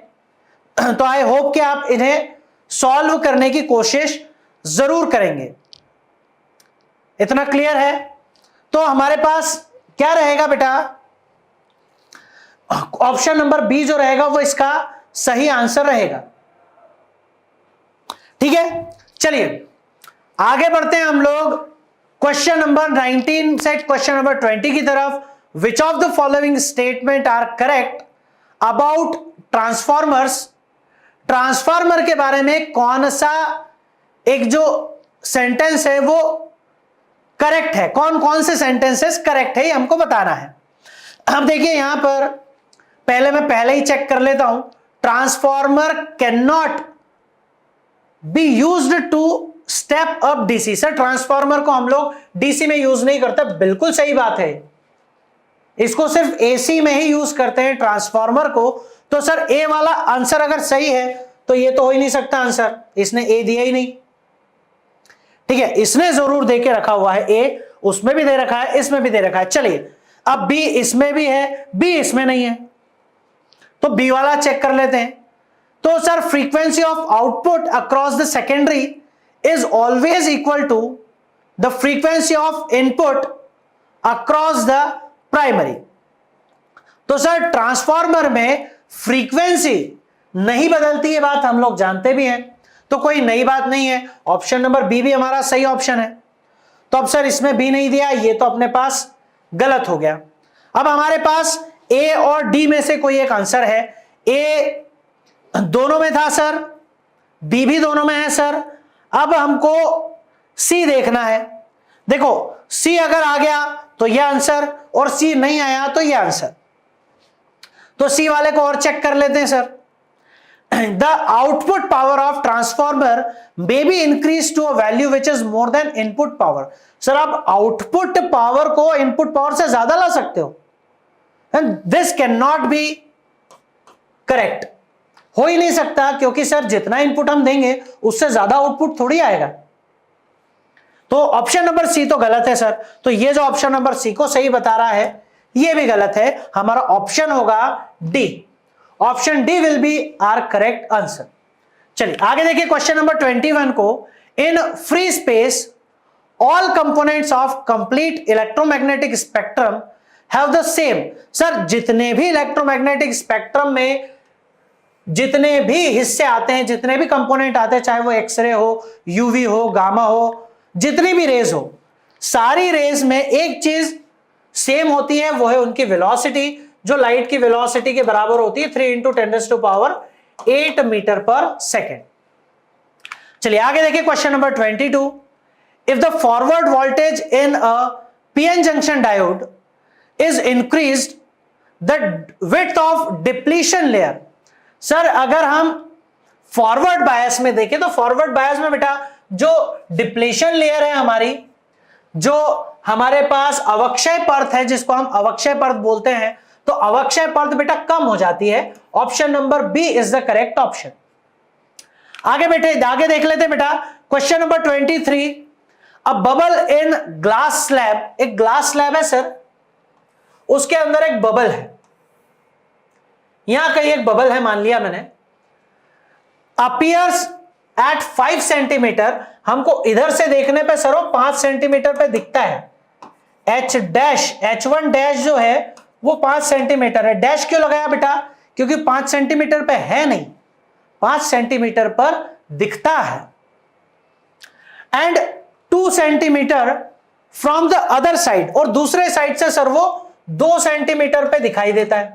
तो आई होप कि आप इन्हें सॉल्व करने की कोशिश जरूर करेंगे। इतना क्लियर है? तो हमारे पास क्या रहेगा बेटा, ऑप्शन नंबर बी जो रहेगा वो इसका सही आंसर रहेगा। ठीक है, चलिए आगे बढ़ते हैं हम लोग क्वेश्चन नंबर 19 से क्वेश्चन नंबर 20 की तरफ। Which of the following statement are correct about transformers. Transformer के बारे में कौन सा एक जो सेंटेंस है वो करेक्ट है, कौन कौन से सेंटेंसेस करेक्ट है ये हमको बताना है। अब देखिए यहां पर मैं पहले ही चेक कर लेता हूं, transformer can not be used to step up DC. Sir transformer को हम लोग डीसी में यूज नहीं करते, बिल्कुल सही बात है, इसको सिर्फ एसी में ही यूज करते हैं ट्रांसफॉर्मर को। तो सर ए वाला आंसर अगर सही है तो ये तो हो ही नहीं सकता आंसर, इसने ए दिया ही नहीं। ठीक है, इसने जरूर दे के रखा हुआ है ए, उसमें भी दे रखा है, इसमें भी दे रखा है। चलिए अब बी इसमें भी है, बी इसमें नहीं है, तो बी वाला चेक कर लेते हैं। तो sir frequency of output across the secondary is always equal to the frequency of input across the primary. तो सर ट्रांसफार्मर में फ्रीक्वेंसी नहीं बदलती है, बात हम लोग जानते भी हैं, तो कोई नई बात नहीं है। ऑप्शन नंबर बी भी हमारा सही ऑप्शन है। तो अब सर इसमें बी नहीं दिया, ये तो अपने पास गलत हो गया। अब हमारे पास ए और डी में से कोई एक आंसर है। ए दोनों में था सर, बी भी दोनों में है सर। अब हमको सी देखना है। देखो सी अगर आ गया तो यह आंसर, और सी नहीं आया तो यह आंसर। तो सी वाले को और चेक कर लेते हैं sir. The output power of transformer may be increase to a value which is more than input power. Sir आप आउटपुट पावर को इनपुट पावर से ज्यादा ला सकते हो, and this can not be correct, हो ही नहीं सकता, क्योंकि सर जितना इनपुट हम देंगे उससे ज्यादा आउटपुट थोड़ी आएगा। तो ऑप्शन नंबर सी तो गलत है सर। तो ये जो ऑप्शन नंबर सी को सही बता रहा है ये भी गलत है, हमारा ऑप्शन होगा D. Option D will be our correct answer. चलिए आगे देखिए क्वेश्चन नंबर 21 को। In free space all components of complete electromagnetic spectrum have the same. Sir जितने भी इलेक्ट्रोमैग्नेटिक स्पेक्ट्रम में जितने भी हिस्से आते हैं, जितने भी कंपोनेंट आते हैं, चाहे वो एक्सरे हो, यूवी हो, गामा हो, जितनी भी रेज हो, सारी रेज में एक चीज सेम होती है, वो है उनकी वेलोसिटी, जो लाइट की वेलोसिटी के बराबर होती है 3 इंटू 10⁸ मीटर पर सेकेंड। चलिए आगे देखिए question number 22। If the forward voltage in a PN junction diode is increased the width of depletion layer. Sir अगर हम फॉरवर्ड बायस में देखें तो फॉरवर्ड बायस में बेटा जो डिप्लीशन लेयर है हमारी, जो हमारे पास अवक्षय परत है जिसको हम अवक्षय परत बोलते हैं, तो अवक्षय परत बेटा कम हो जाती है। Option number B is the correct option. आगे आगे देख लेते हैं बेटा question number 23। A bubble in glass slab, एक ग्लास स्लैब है सर, उसके अंदर एक बबल है, यहां कहीं एक बबल है मान लिया मैंने, अपीयर्स एट 5 सेंटीमीटर, हमको इधर से देखने पे सर वो 5 सेंटीमीटर पे दिखता है। H1 डैश जो है वो 5 सेंटीमीटर है। डैश क्यों लगाया बेटा? क्योंकि 5 सेंटीमीटर पे है नहीं, 5 सेंटीमीटर पर दिखता है। And 2 centimetre from the other side, और दूसरे साइड से सर वो 2 सेंटीमीटर पे दिखाई देता है।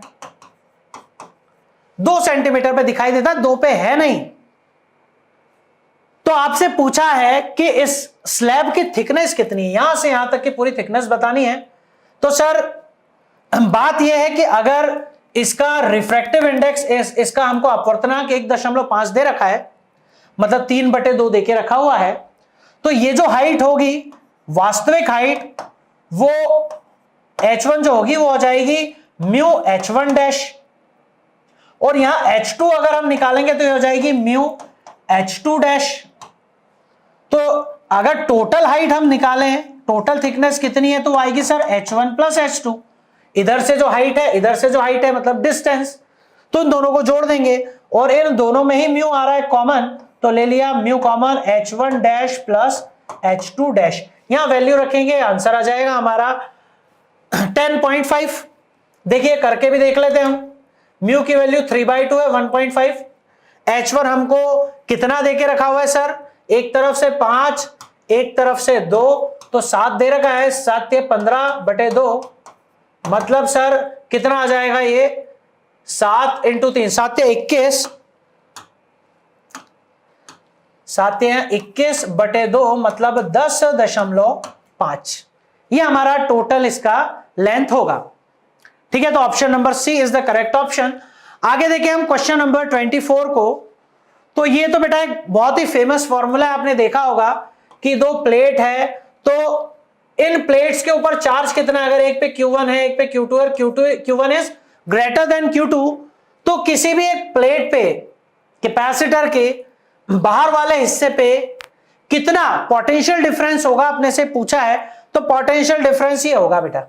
2 सेंटीमीटर पे दिखाई देता है, 2 पे है नहीं। तो आपसे पूछा है कि इस स्लैब की थिकनेस कितनी है, यहां से यहां तक की पूरी थिकनेस बतानी है। तो सर बात यह है कि अगर इसका रिफ्रैक्टिव इंडेक्स, इसका हमको अपवर्तनांक 1.5 दे रखा है, मतलब 3/2 देके रखा हुआ है, तो ये जो हाइट होगी, वास्तविक हाइट, वो h1 जो होगी वो हो जाएगी म्यू h1 डैश, और यहां h2 अगर हम निकालेंगे तो ये हो जाएगी म्यू h2 डैश। तो अगर टोटल हाइट हम निकालें, टोटल थिकनेस कितनी है, तो आएगी सर h1 प्लस h2। इधर से जो हाइट है, इधर से जो हाइट है, मतलब डिस्टेंस, तो इन दोनों को जोड़ देंगे और इन दोनों में ही म्यू आ रहा है कॉमन, तो ले लिया mu common, h1 dash plus h2 dash. यहां वैल्यू रखेंगे, आंसर आ जाएगा हमारा 10.5। देखिए करके भी देख लेते हैं हम। म्यू की वैल्यू 3/2 है, 1.5। h1 हमको कितना देके रखा हुआ है सर, एक तरफ से 5, एक तरफ से 2, तो 7 दे रखा है, 7 ये 15/2, मतलब सर कितना आ जाएगा ये, 7 × 3, 7 ये 21, 7 ये 21/2, मतलब 10.5। ये हमारा टोटल इसका लेंथ होगा। ठीक है, तो option number C is the correct option. आगे देखिए हम क्वेश्चन नंबर 24 को। तो ये तो बेटा एक बहुत ही फेमस फॉर्मूला है, आपने देखा होगा कि 2 प्लेट है, तो इन प्लेट्स के ऊपर चार्ज कितना है, अगर एक पे Q1 है, एक पे Q2 है, Q1 is greater than Q2, तो किसी भी एक प्लेट पे कैपेसिटर के बाहर वाले हिस्से पे कितना पोटेंशियल डिफरेंस होगा, अपने से पूछा है, तो पोटेंशियल डिफरेंस ये होगा बेटा।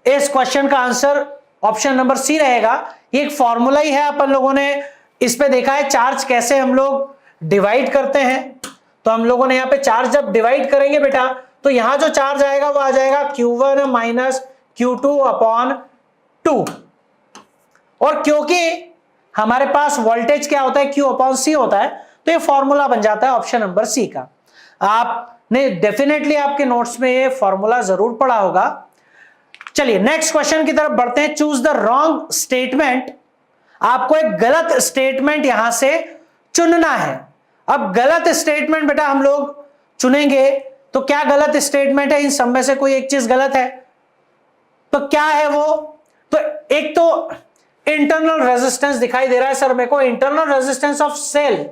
इस क्वेश्चन का आंसर ऑप्शन नंबर सी रहेगा। ये एक फॉर्मूला ही है, अपन लोगों ने इस पे देखा है चार्ज कैसे हम लोग डिवाइड करते हैं। तो हम लोगों ने यहाँ पे चार्ज जब डिवाइड करेंगे बेटा, तो यहां जो चार्ज आएगा वो आ जाएगा Q1 माइनस Q2/2। और क्योंकि हमारे पास वोल्टेज क्या होता है, Q/C होता है, तो ये फॉर्मूला बन जाता है ऑप्शन नंबर सी का। आपने डेफिनेटली आपके नोट्स में ये फॉर्मूला जरूर पढ़ा होगा। चलिए नेक्स्ट क्वेश्चन की तरफ बढ़ते हैं। Choose the wrong statement. आपको एक गलत स्टेटमेंट यहां से चुनना है। अब गलत स्टेटमेंट बेटा हम लोग चुनेंगे, तो क्या गलत स्टेटमेंट है, इन सब में से कोई एक चीज गलत है, तो क्या है वो? तो एक तो इंटरनल रेजिस्टेंस दिखाई दे रहा है सर मेरे को, internal resistance of cell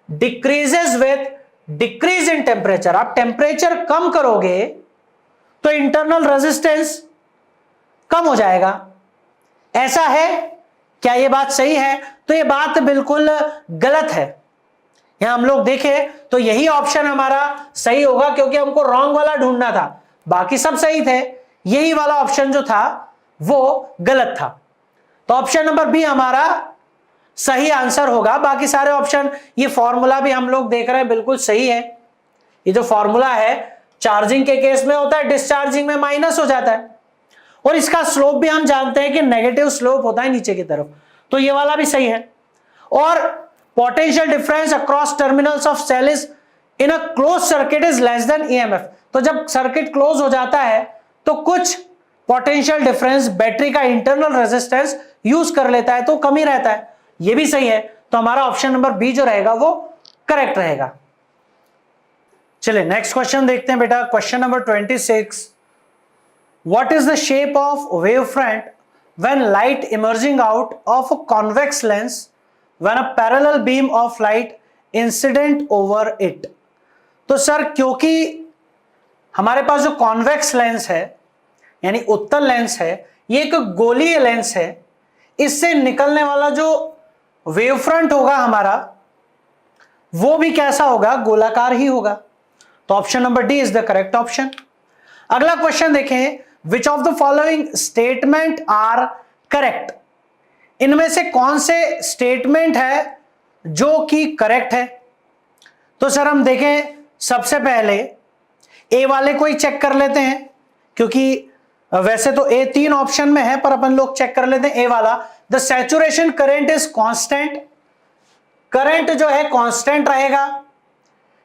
decreases with decrease in temperature. आप टेम्परेचर कम करोगे तो इंटरनल रेजिस्टेंस कम हो जाएगा, ऐसा है क्या? ये बात सही है? तो ये बात बिल्कुल गलत है। यहां हम लोग देखें तो यही ऑप्शन हमारा सही होगा, क्योंकि हमको रॉन्ग वाला ढूंढना था, बाकी सब सही थे, यही वाला ऑप्शन जो था वो गलत था। तो ऑप्शन नंबर बी हमारा सही आंसर होगा। बाकी सारे ऑप्शन, ये फॉर्मूला भी हम लोग देख रहे हैं बिल्कुल सही है। ये जो फॉर्मूला है चार्जिंग के केस में होता है, डिस्चार्जिंग में माइनस हो जाता है, और इसका स्लोप भी हम जानते हैं कि नेगेटिव स्लोप होता है नीचे की तरफ, तो ये वाला भी सही है। और potential difference across terminals of cell is in a close circuit is less than EMF. तो जब सर्किट क्लोज हो जाता है तो कुछ पोटेंशियल डिफरेंस बैटरी का इंटरनल रेजिस्टेंस यूज कर लेता है, तो कम ही रहता है, ये भी सही है। तो हमारा ऑप्शन नंबर बी जो रहेगा वो करेक्ट रहेगा। चलिए नेक्स्ट क्वेश्चन देखते हैं बेटा। Question number 26, what is the shape of wavefront when light emerging out of a convex lens when a parallel beam of light incident over it? तो सर क्योंकि हमारे पास जो कॉन्वेक्स लेंस है यानी उत्तल लेंस है, ये एक गोलीय लेंस है, इससे निकलने वाला जो वेव फ्रंट होगा हमारा वो भी कैसा होगा, गोलाकार ही होगा। तो option number D is the correct option. अगला क्वेश्चन देखें, which of the following statement are correct? इनमें से कौन से स्टेटमेंट है जो कि करेक्ट है? तो सर हम देखें, सबसे पहले ए वाले को ही चेक कर लेते हैं, क्योंकि वैसे तो ए 3 ऑप्शन में है, पर अपन लोग चेक कर लेते हैं ए वाला। The saturation current is constant. Current जो है कांस्टेंट रहेगा,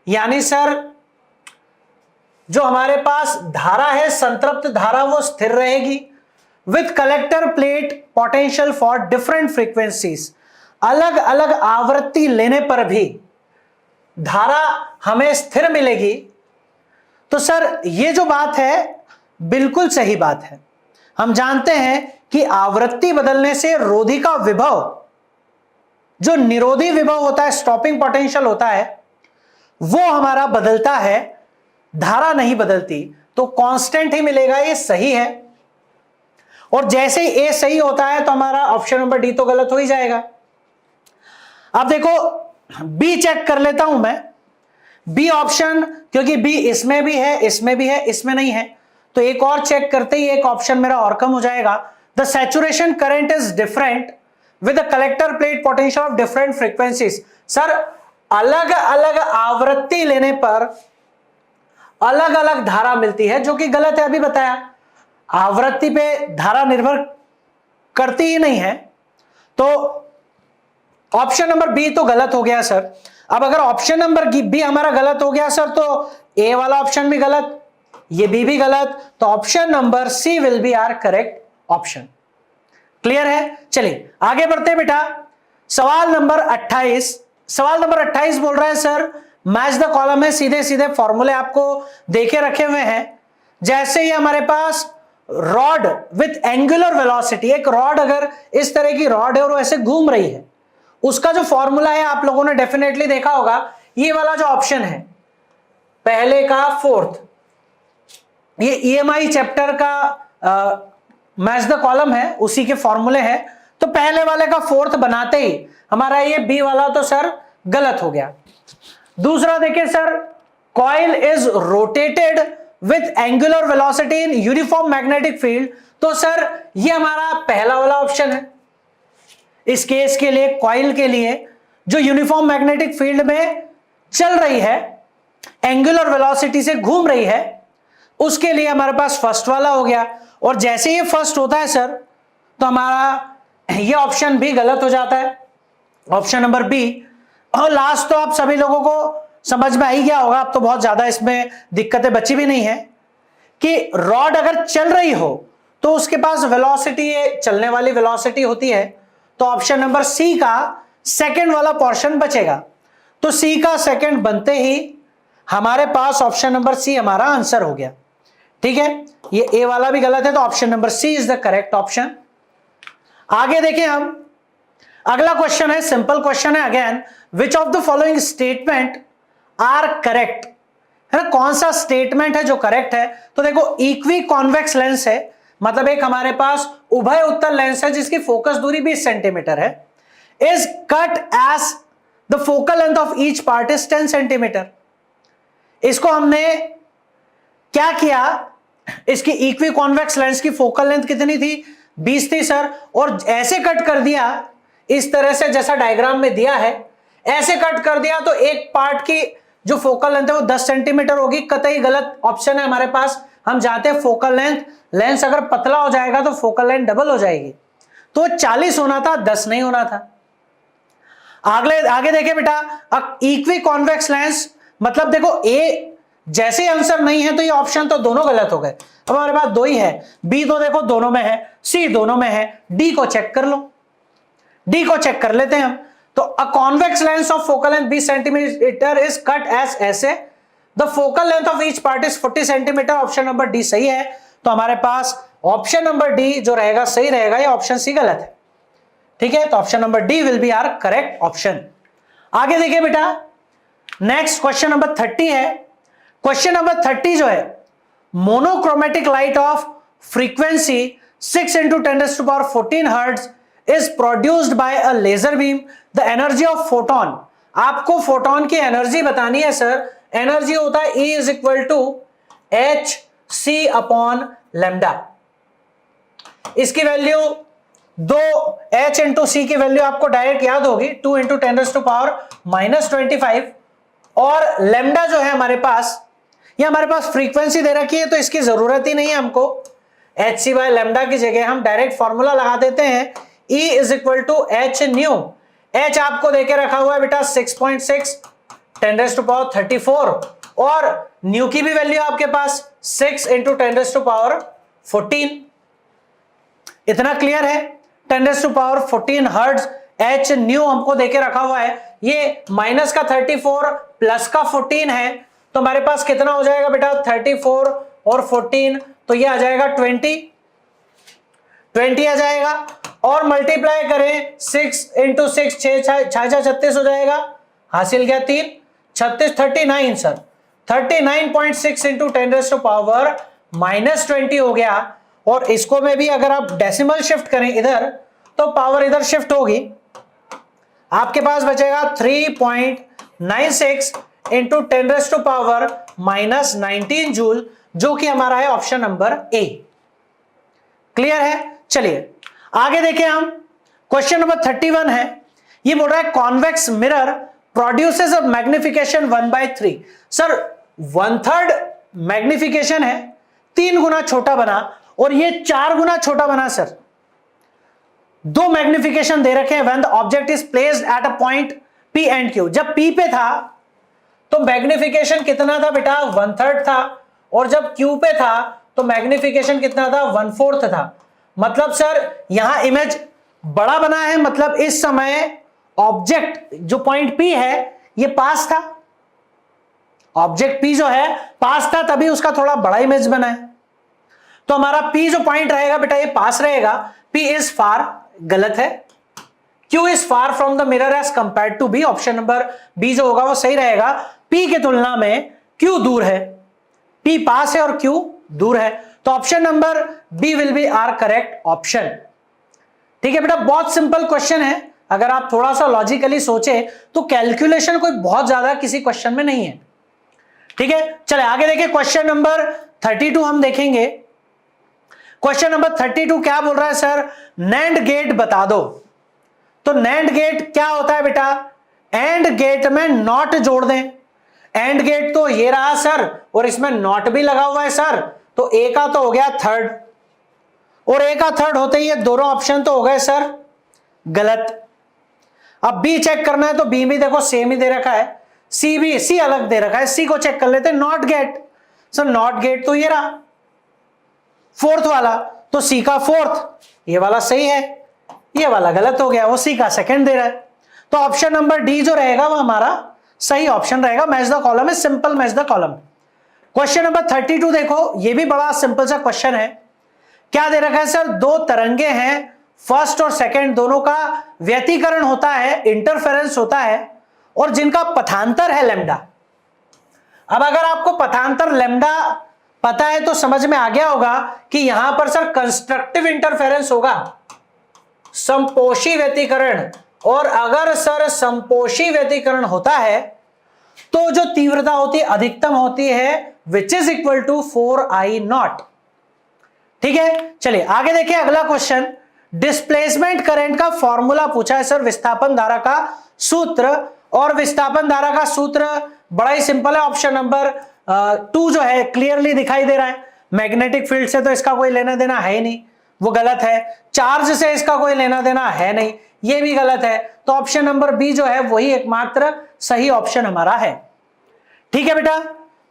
यानी सर जो हमारे पास धारा है, संतृप्त धारा, वो स्थिर रहेगी। With collector plate potential for different frequencies, अलग अलग आवृत्ति लेने पर भी धारा हमें स्थिर मिलेगी। तो सर ये जो बात है बिल्कुल सही बात है। हम जानते हैं कि आवृत्ति बदलने से रोधी का विभव, जो निरोधी विभव होता है, स्टॉपिंग पोटेंशियल होता है, वो हमारा बदलता है, धारा नहीं बदलती, तो कांस्टेंट ही मिलेगा, ये सही है। और जैसे ही ए सही होता है तो हमारा ऑप्शन नंबर डी तो गलत हो ही जाएगा। अब देखो बी चेक कर लेता हूं मैं, बी ऑप्शन, क्योंकि बी इसमें भी है, इसमें भी है, इसमें नहीं है, तो एक और चेक करते ही एक ऑप्शन मेरा और कम हो जाएगा। The saturation current is different with the collector plate potential of different frequencies. Sir अलग अलग आवृत्ति लेने पर अलग अलग धारा मिलती है, जो कि गलत है, अभी बताया। आवृत्ति पे धारा निर्भर करती ही नहीं है, तो ऑप्शन नंबर बी तो गलत हो गया सर। अब अगर ऑप्शन नंबर बी हमारा गलत हो गया सर, तो ए वाला ऑप्शन भी गलत, ये बी भी गलत, तो option number C will be our correct option. Clear है? चलिए आगे बढ़ते हैं बेटा। सवाल नंबर 28, सवाल नंबर 28 बोल रहा है सर मैच द कॉलम है, सीधे सीधे फॉर्मूले आपको देखे रखे हुए हैं। जैसे ही हमारे पास रॉड विथ एंगुलर वेलोसिटी, एक रॉड अगर इस तरह की रॉड है और वो ऐसे घूम रही है, उसका जो फॉर्मूला है आप लोगों ने डेफिनेटली देखा होगा, ये वाला जो ऑप्शन है पहले का फोर्थ, ये ईएमआई चैप्टर का मैच द कॉलम है, उसी के फॉर्मूले हैं। तो पहले वाले का फोर्थ बनाते ही हमारा ये बी वाला तो सर गलत हो गया। दूसरा देखिए sir, coil is rotated with angular velocity in uniform magnetic field, तो सर ये हमारा पहला वाला ऑप्शन है। इस केस के लिए कॉइल के लिए जो यूनिफॉर्म मैग्नेटिक फील्ड में चल रही है, एंगुलर वेलोसिटी से घूम रही है, उसके लिए हमारे पास फर्स्ट वाला हो गया। और जैसे ये फर्स्ट होता है सर, तो हमारा ये ऑप्शन भी गलत हो जाता है, ऑप्शन नंबर बी। और लास्ट तो आप सभी लोगों को समझ में आ ही गया होगा, अब तो बहुत ज्यादा इसमें दिक्कतें बची भी नहीं है, कि रॉड अगर चल रही हो तो उसके पास वेलोसिटी, चलने वाली वेलोसिटी होती है, तो ऑप्शन नंबर सी का सेकंड वाला पोर्शन बचेगा। तो सी का सेकंड बनते ही हमारे पास ऑप्शन नंबर सी हमारा आंसर हो गया। ठीक है, ये ए वाला भी गलत है, तो option number C is the correct option. आगे देखिए हम, अगला क्वेश्चन है, सिंपल क्वेश्चन है again, which of the following statement are correct, है ना, कौन सा स्टेटमेंट है जो करेक्ट है। तो देखो इक्वी कॉन्वेक्स लेंस है, मतलब एक हमारे पास उभय उत्तल लेंस है जिसकी फोकस दूरी 20 सेंटीमीटर है, is cut as the focal length of each part is 10 centimetre. इसको हमने क्या किया, इसकी इक्वी कॉन्वेक्स लेंस की फोकल लेंथ कितनी थी, 20 थी सर, और ऐसे कट कर दिया इस तरह से जैसा डायग्राम में दिया है, ऐसे कट कर दिया, तो एक पार्ट की जो फोकल लेंथ है वो 10 सेंटीमीटर होगी। कतई गलत ऑप्शन है हमारे पास। हम चाहते हैं फोकल लेंथ, लेंस अगर पतला हो जाएगा तो फोकल लेंथ डबल हो जाएगी, तो 40 होना था, 10 नहीं होना था। आगे देखे बेटा, इक्वी कॉन्वेक्स लेंस, मतलब देखो ए जैसे आंसर नहीं है तो ये ऑप्शन तो दोनों गलत हो गए। अब हमारे पास दो ही है, बी तो देखो दोनों में है, सी दोनों में है, डी को चेक कर लो, डी को चेक कर लेते हैं हम। तो a convex lens of focal length 20 centimetre is cut as ऐसे, the focal length of each part is 40 centimetre, option number D सही है। तो हमारे पास ऑप्शन नंबर डी जो रहेगा सही रहेगा, ये ऑप्शन सी गलत है। ठीक है, तो option number D will be our correct option. आगे देखिए बेटा, नेक्स्ट क्वेश्चन नंबर 30 है। क्वेश्चन नंबर 30 जो है, monochromatic light of frequency 6 × 10⁻14 hertz is produced by a laser beam, the energy of photon, आपको फोटोन की एनर्जी बतानी है सर। एनर्जी होता है E = hc/λ। इसकी वैल्यू 2h × c की वैल्यू आपको डायरेक्ट याद होगी, 2 × 10⁻⁻25, और लैम्डा जो है हमारे पास, ये हमारे पास फ्रीक्वेंसी दे रखी है तो इसकी जरूरत ही नहीं है हमको। hc/λ की जगह हम डायरेक्ट फॉर्मूला लगा देते हैं, E = hν। h आपको देके रखा हुआ है बेटा 6.6 10⁻34, और न्यू की भी वैल्यू आपके पास 6 × 10⁻14। इतना क्लियर है? 10⁻14 हर्ट्ज एच न्यू हमको देके रखा हुआ है, ये माइनस का 34 प्लस का 14 है, तो हमारे पास कितना हो जाएगा बेटा? 34 और 14, तो ये आ जाएगा 20 आ जाएगा, और मल्टीप्लाई करें 6 × 6 6 36 हो जाएगा, हासिल क्या? 3 36 39 सर, 39.6 × 10⁻⁻20 हो गया। और इसको में भी अगर आप डेसिमल शिफ्ट करें इधर, तो पावर इधर शिफ्ट होगी, आपके पास बचेगा 3.96 × 10⁻⁻19 जूल, जो कि हमारा है ऑप्शन नंबर ए। क्लियर है? चलिए आगे देखें हम, क्वेश्चन नंबर 31 है, ये बोल रहा है कॉन्वेक्स मिरर प्रोड्यूसेस अ मैग्निफिकेशन 1/3। सर 1/3 मैग्निफिकेशन है, 3 गुना छोटा बना, और ये 4 गुना छोटा बना। सर 2 मैग्निफिकेशन दे रखे हैं, when the object is placed at a point P and Q। जब P पे था तो मैग्निफिकेशन कितना था बेटा? 1/3 था, और जब Q पे था तो मैग्निफिकेशन कितना था? 1/4 था। मतलब सर यहां इमेज बड़ा बना है, मतलब इस समय ऑब्जेक्ट जो पॉइंट P है ये पास था, ऑब्जेक्ट P जो है पास था, तभी उसका थोड़ा बड़ा इमेज बना है। तो हमारा P जो पॉइंट रहेगा बेटा ये पास रहेगा, P इज फार गलत है, Q is far from the mirror as compared to B। Option number B जो होगा वो सही रहेगा, P की तुलना में Q दूर है, P पास है और Q दूर है, तो option number B will be our correct option. ठीक है बेटा, बहुत सिंपल क्वेश्चन है, अगर आप थोड़ा सा लॉजिकली सोचे तो कैलकुलेशन कोई बहुत ज्यादा किसी क्वेश्चन में नहीं है। ठीक है, चले आगे देखिए, क्वेश्चन नंबर 32 हम देखेंगे। क्वेश्चन नंबर 32 क्या बोल रहा है? सर नैंड गेट बता दो। तो नैंड गेट क्या होता है बेटा? एंड गेट में नॉट जोड़ दें। एंड गेट तो ये रहा सर, और इसमें नॉट भी लगा हुआ है सर, तो ए का तो हो गया थर्ड, और ए का थर्ड होते ही ये दोनों ऑप्शन तो हो गए सर गलत। अब बी चेक करना है तो बी भी देखो सेम ही दे रखा है, सी भी, सी अलग दे रखा है, सी को चेक कर लेते हैं। Not gate, sir not gate तो ये रहा फोर्थ वाला, तो सी का फोर्थ, ये वाला सही है, ये वाला गलत हो गया, वो सी का सेकंड दे रहा है। तो ऑप्शन नंबर डी जो रहेगा वो हमारा सही ऑप्शन रहेगा। मैच द कॉलम है, simple match the column. Question number 32 देखो, ये भी बड़ा सिंपल सा क्वेश्चन है। क्या दे रखा है सर? 2 तरंगे हैं, फर्स्ट और सेकंड दोनों का व्यतिकरण होता है, इंटरफेरेंस होता है, और जिनका पथांतर है लैम्डा। अब अगर आपको पथांतर लैम्डा पता है तो समझ में आ गया होगा कि यहां पर सर कंस्ट्रक्टिव इंटरफेरेंस होगा, समपोषी व्यतिकरण, और अगर सर समपोषी व्यतिकरण होता है तो जो तीव्रता होती है अधिकतम होती है, which is equal to 4I0। ठीक है, चलिए आगे देखिए अगला क्वेश्चन। डिस्प्लेसमेंट करंट का फॉर्मूला पूछा है सर, विस्थापन धारा का सूत्र, और विस्थापन धारा का सूत्र बड़ा ही सिंपल है, ऑप्शन नंबर 2 जो है क्लियरली दिखाई दे रहा है। मैग्नेटिक फील्ड से तो इसका कोई लेना देना है ही नहीं, वो गलत है। चार्ज से इसका कोई लेना देना है नहीं, ये भी गलत है। तो ऑप्शन नंबर बी जो है वही एकमात्र सही ऑप्शन हमारा है। ठीक है बेटा,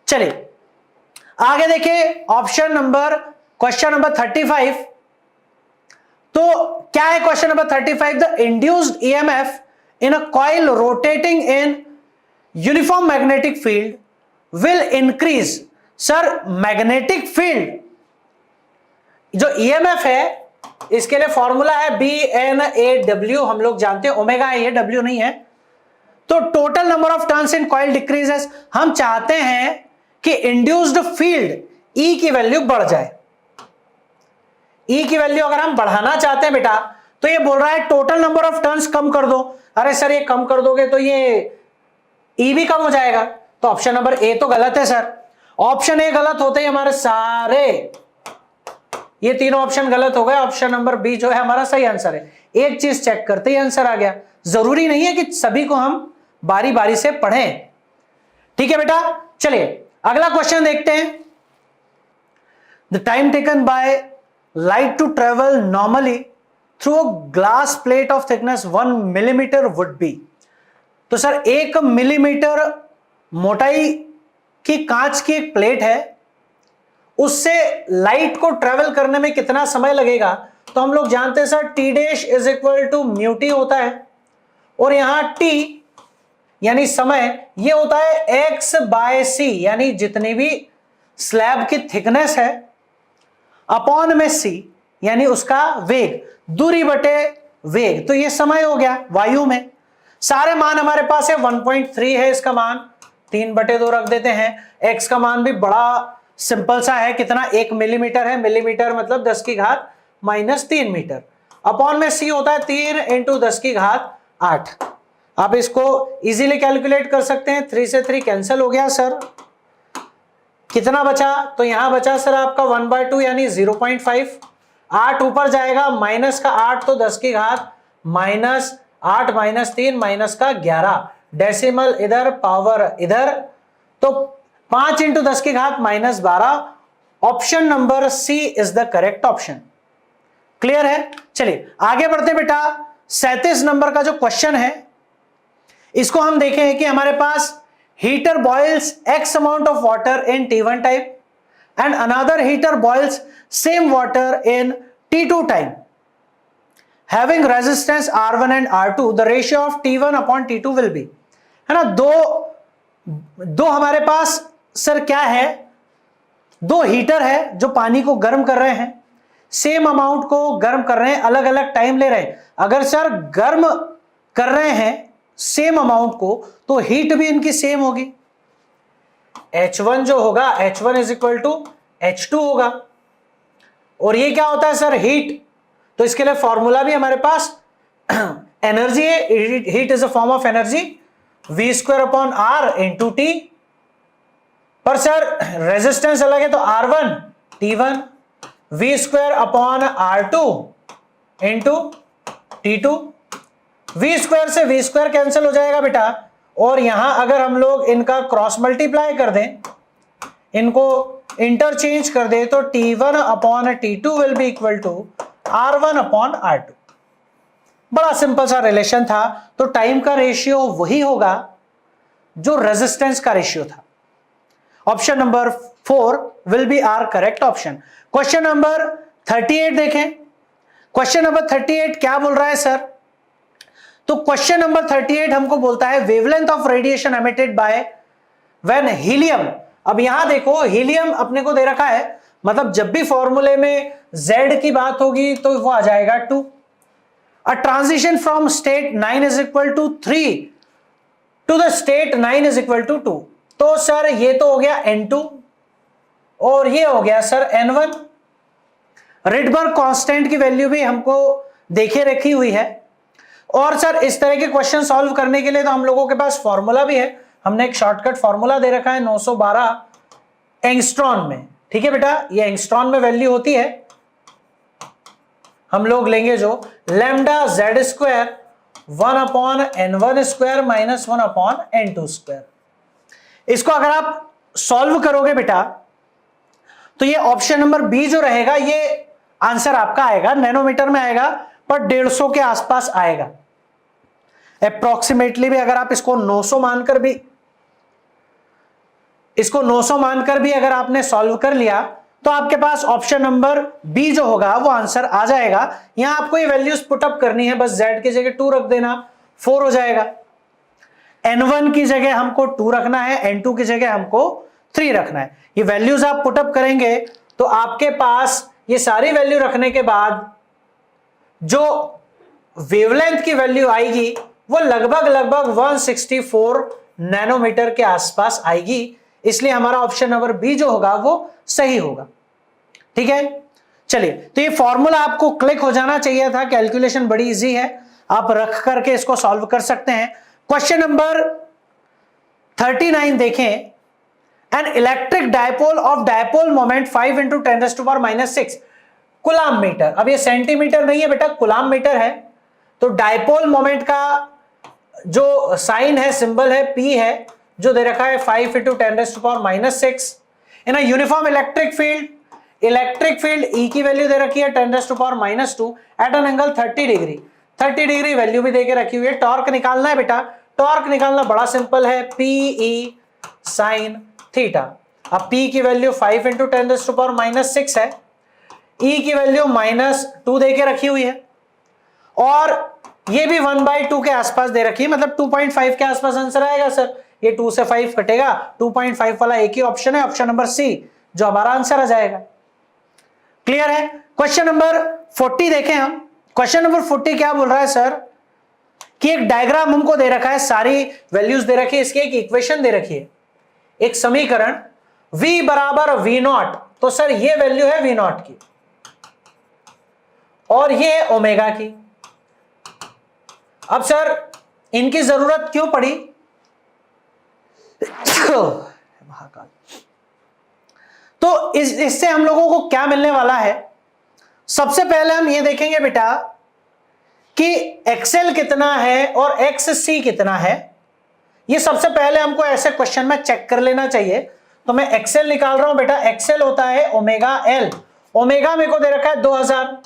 चलिए आगे देखिए ऑप्शन नंबर, क्वेश्चन नंबर 35। तो क्या है question number 35? The induced EMF in a coil rotating in uniform magnetic field will increase. Sir magnetic field जो ईएमएफ है इसके लिए फॉर्मूला है BNAW, हम लोग जानते हैं, ओमेगा है ये, W नहीं है। तो total number of turns in coil decreases. हम चाहते हैं कि इंड्यूस्ड फील्ड E की वैल्यू बढ़ जाए। E की वैल्यू अगर हम बढ़ाना चाहते हैं बेटा, तो ये बोल रहा है टोटल नंबर ऑफ टर्न्स कम कर दो। अरे सर ये कम कर दोगे तो ये E भी कम हो जाएगा, तो ऑप्शन नंबर ए तो गलत है सर। ऑप्शन ए गलत होते ही हमारे सारे ये तीनों ऑप्शन गलत हो गए। ऑप्शन नंबर बी जो है हमारा सही आंसर है। एक चीज चेक करते ही आंसर आ गया, जरूरी नहीं है कि सभी को हम बारी बारी से पढ़ें। ठीक है बेटा, चलिए अगला क्वेश्चन देखते हैं। The time taken by light to travel normally through a glass plate of thickness 1 millimetre would be. तो सर 1 मिलीमीटर मोटाई की कांच की एक प्लेट है, उससे लाइट को ट्रेवल करने में कितना समय लगेगा? तो हम लोग जानते हैं sir T dash is equal to mu T होता है, और यहां टी यानी समय ये होता है x बाय सी, यानी जितनी भी स्लैब की थिकनेस है अपॉन में c यानी उसका वेग, दूरी बटे वेग, तो ये समय हो गया वायु में। सारे मान हमारे पास है, 1.3 है इसका मान, 3/2 रख देते हैं। x का मान भी बड़ा सिंपल सा है, कितना 1 मिलीमीटर है, मिलीमीटर मतलब 10 की घात -3 मीटर, अपॉन में c होता है 3 × 10 की घात 8। आप इसको इजीली कैलकुलेट कर सकते हैं, 3 से 3 कैंसिल हो गया सर, कितना बचा, तो यहां बचा सर आपका 1/2 यानी 0.5, 8 ऊपर जाएगा, माइनस का 8 तो 10 की घात -8 -3 -11, डेसिमल इधर पावर इधर, तो 5 × 10 की घात -12। Option number C is the correct option. Clear है? चलिए आगे बढ़ते बेटा। 37 नंबर का जो क्वेश्चन है इसको हम देखें कि हमारे पास heater boils x amount of water in T1 time and another heater boils same water in T2 time having resistance R1 and R2, the ratio of T1 upon T2 will be, है ना। दो हमारे पास सर क्या है, दो हीटर है जो पानी को गर्म कर रहे हैं, सेम अमाउंट को गर्म कर रहे हैं, अलग अलग टाइम ले रहे हैं। अगर सर गर्म कर रहे हैं सेम अमाउंट को तो हीट भी इनकी सेम होगी, H1 जो होगा H1 is equal to H2 होगा। और ये क्या होता है सर, हीट, तो इसके लिए फॉर्मूला भी हमारे पास एनर्जी है, heat is a form of energy, V² upon R into T, पर सर रेजिस्टेंस अलग है तो R1 T1, V² upon R2 into T2, V² से V² कैंसिल हो जाएगा बेटा, और यहां अगर हम लोग इनका क्रॉस मल्टीप्लाई कर दें, इनको इंटरचेंज कर दें, तो T1 upon T2 will be equal to R1 upon R2। बड़ा सिंपल सा रिलेशन था, तो टाइम का रेशियो वही होगा जो रेजिस्टेंस का रेशियो था। Option number 4 will be our correct option. Question number 38 देखें। क्वेश्चन नंबर 38 क्या बोल रहा है सर, तो क्वेश्चन नंबर 38 हमको बोलता है wavelength of radiation emitted by when helium. अब यहां देखो हीलियम अपने को दे रखा है, मतलब जब भी फॉर्मूले में Z की बात होगी तो वो आ जाएगा 2। A transition from state 9 is equal to 3 to the state 9 is equal to 2, तो सर ये तो हो गया N2 और ये हो गया सर N1। रिडबर्ग कांस्टेंट की वैल्यू भी हमको देखे रखी हुई है, और सर इस तरह के क्वेश्चन सॉल्व करने के लिए तो हम लोगों के पास फॉर्मूला भी है, हमने एक शॉर्टकट फॉर्मूला दे रखा है 912 एंगस्ट्रॉन में। ठीक है बेटा, ये एंगस्ट्रॉन में वैल्यू होती है, हम लोग लेंगे जो lambda Z² 1 upon N1² minus 1 upon N2²। इसको अगर आप सॉल्व करोगे बेटा तो ये ऑप्शन नंबर बी जो रहेगा ये आंसर आपका आएगा, नैनोमीटर में आएगा पर 150 के आसपास आएगा अप्रोक्सीमेटली भी। अगर आप इसको 900 मानकर भी अगर आपने सॉल्व कर लिया तो आपके पास ऑप्शन नंबर बी जो होगा वो आंसर आ जाएगा। यहां आपको ये वैल्यूज पुटअप करनी है, बस Z की जगह 2 रख देना, 4 हो जाएगा। N1 की जगह हमको 2 रखना है, N2 की जगह हमको 3 रखना है। ये वैल्यूज आप पुटअप करेंगे तो आपके पास ये सारी वैल्यू रखने के बाद जो वेवलेंथ की वैल्यू आएगी वो लगभग 164 नैनोमीटर के आसपास आएगी, इसलिए हमारा ऑप्शन नंबर बी जो होगा वो सही होगा। ठीक है, चलिए तो ये फॉर्मूला आपको क्लिक हो जाना चाहिए था, कैलकुलेशन बड़ी इजी है, आप रख करके इसको सॉल्व कर सकते हैं। क्वेश्चन नंबर 39 देखें। An electric dipole of dipole moment 5 × 10⁻⁻6 coulomb metre. अब ये सेंटीमीटर नहीं है बेटा, कूलम्ब मीटर है। तो डायपोल मोमेंट का जो साइन है, सिंबल है, P है, जो दे रखा है 5 × 10⁻⁻6 in a uniform electric field. Electric field E की वैल्यू दे रखी है 10⁻⁻2 at an angle 30 degree. 30 degree value भी देके रखी हुई है। टॉर्क निकालना है बेटा, टॉर्क निकालना बड़ा सिंपल है, PE sin थीटा। अब P की वैल्यू 5 × 10⁻⁻6 है, E की वैल्यू -2 दे के रखी हुई है, और ये भी 1/2 के आसपास दे रखी है, मतलब 2.5 के आसपास आंसर आएगा सर। ये 2 से 5 कटेगा, 2.5 वाला एक ही ऑप्शन है, ऑप्शन नंबर सी, जो हमारा आंसर आ जाएगा। क्लियर है? क्वेश्चन नंबर 40 देखें हम। क्वेश्चन नंबर 40 क्या बोल रहा है सर कि एक डायग्राम हमको दे रखा है, सारी वैल्यूज दे रखी है, इसकी एक इक्वेशन दे रखी है, एक समीकरण v बराबर v0, तो सर ये वैल्यू है v0 की और ये है ओमेगा की। अब सर इनकी जरूरत क्यों पड़ी? महाकाल। तो इससे हम लोगों को क्या मिलने वाला है? सबसे पहले हम ये देखेंगे बेटा कि एक्सेल कितना है और एक्स-सी कितना है। ये सबसे पहले हमको ऐसे क्वेश्चन में चेक कर लेना चाहिए। तो मैं एक्सेल निकाल रहा हूं बेटा। एक्सेल होता है ओमेगा एल। ओमेगा मेरे को दे रखा है 2000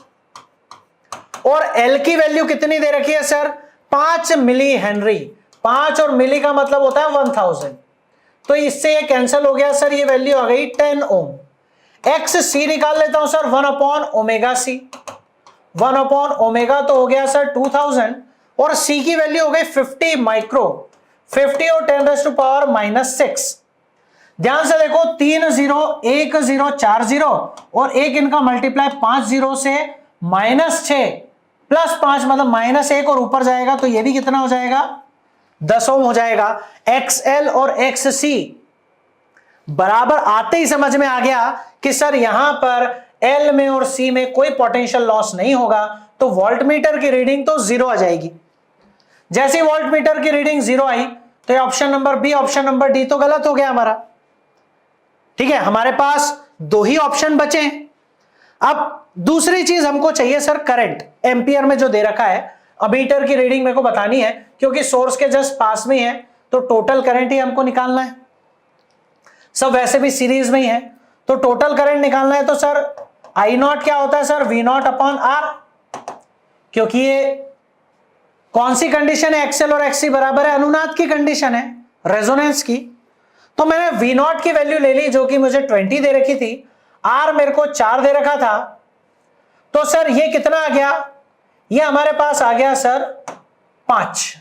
और एल की वैल्यू कितनी दे रखी है सर? 5 milli henry. 5 और मिली का मतलब होता है 1000। तो इससे ये कैंसिल हो गया सर, ये वैल्यू आ गई 10 ओम। एक्स सी निकाल लेता हूं सर, 1/ओमेगा-सी। 1/ओमेगा तो हो गया सर 2000 और सी की वैल्यू हो गई 50 माइक्रो। 50 और 10⁻⁻6। ध्यान से देखो, 3 0 1 0 4 0 और एक इनका मल्टीप्लाई 5 0 से -6 प्लस 5 मतलब -1 और ऊपर जाएगा तो ये भी कितना हो जाएगा? 10 ओम हो जाएगा। XL और XC बराबर आते ही समझ में आ गया कि सर यहां पर L में और C में कोई पोटेंशियल लॉस नहीं होगा, तो वोल्टमीटर की रीडिंग तो 0 आ जाएगी। जैसे ही वोल्टमीटर की रीडिंग 0 आई तो option number B, option number D तो गलत हो गया हमारा। ठीक है, हमारे पास 2 ही ऑप्शन बचे हैं। अब दूसरी चीज हमको चाहिए सर, करंट एम्पियर में जो दे रखा है। अमीटर की रीडिंग मेरे को बतानी है क्योंकि सोर्स के जस्ट पास में है, तो टोटल करंट ही हमको निकालना है। सब वैसे भी सीरीज में ही है, तो टोटल करंट निकालना है। तो सर I0 क्या होता है सर? V0/R, क्योंकि ये कौन सी कंडीशन है? एक्सेल और एक्सी बराबर है, अनुनाद की कंडीशन है, रेजोनेंस की। तो मैंने V0 की वैल्यू ले ली जो कि मुझे 20 दे रखी थी, R मेरे को 4 दे रखा था। तो सर ये कितना आ गया? ये हमारे पास आ गया सर 5।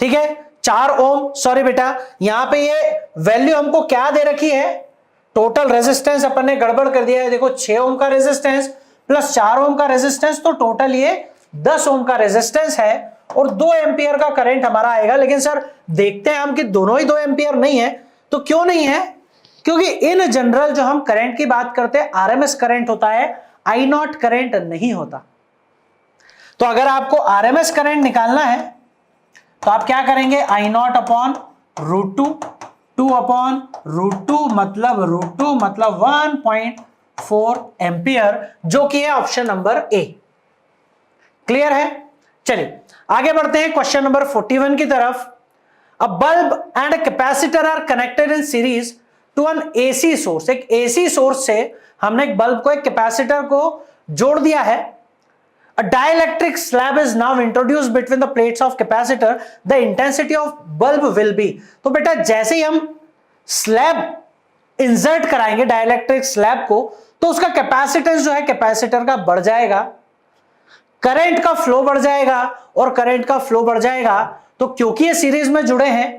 ठीक है, 4 ओम। सॉरी बेटा, यहां पे ये वैल्यू हमको क्या दे रखी है? टोटल रेजिस्टेंस अपन ने गड़बड़ कर दिया है। देखो 6 ओम का रेजिस्टेंस प्लस 4 ओम का रेजिस्टेंस, तो टोटल ये 10 ओम का रेजिस्टेंस है और 2 एम्पियर का करंट हमारा आएगा। लेकिन सर देखते हैं हम कि दोनों ही 2 एम्पियर नहीं है। तो क्यों नहीं है? क्योंकि इन जनरल जो हम करंट की बात करते हैं आरएमएस करंट होता है, I0 करंट नहीं होता। तो अगर आपको आरएमएस करंट निकालना है तो आप क्या करेंगे? I0/√2, 2/√2 मतलब √2 मतलब 1.4 एम्पियर, जो कि है ऑप्शन नंबर ए। क्लियर है? चलिए आगे बढ़ते हैं क्वेश्चन नंबर 41 की तरफ। A bulb and a capacitor are connected in series to an AC source. एक एसी सोर्स से हमने एक बल्ब को एक कैपेसिटर को जोड़ दिया है। A dielectric slab is now introduced between the plates of capacitor. The intensity of bulb will be. तो बेटा जैसे ही हम स्लैब इंसर्ट कराएंगे डाइलेक्ट्रिक स्लैब को, तो उसका कैपेसिटेंस जो है कैपेसिटर का बढ़ जाएगा, करंट का फ्लो बढ़ जाएगा और करंट का फ्लो बढ़ जाएगा। तो क्योंकि ये सीरीज में जुड़े हैं,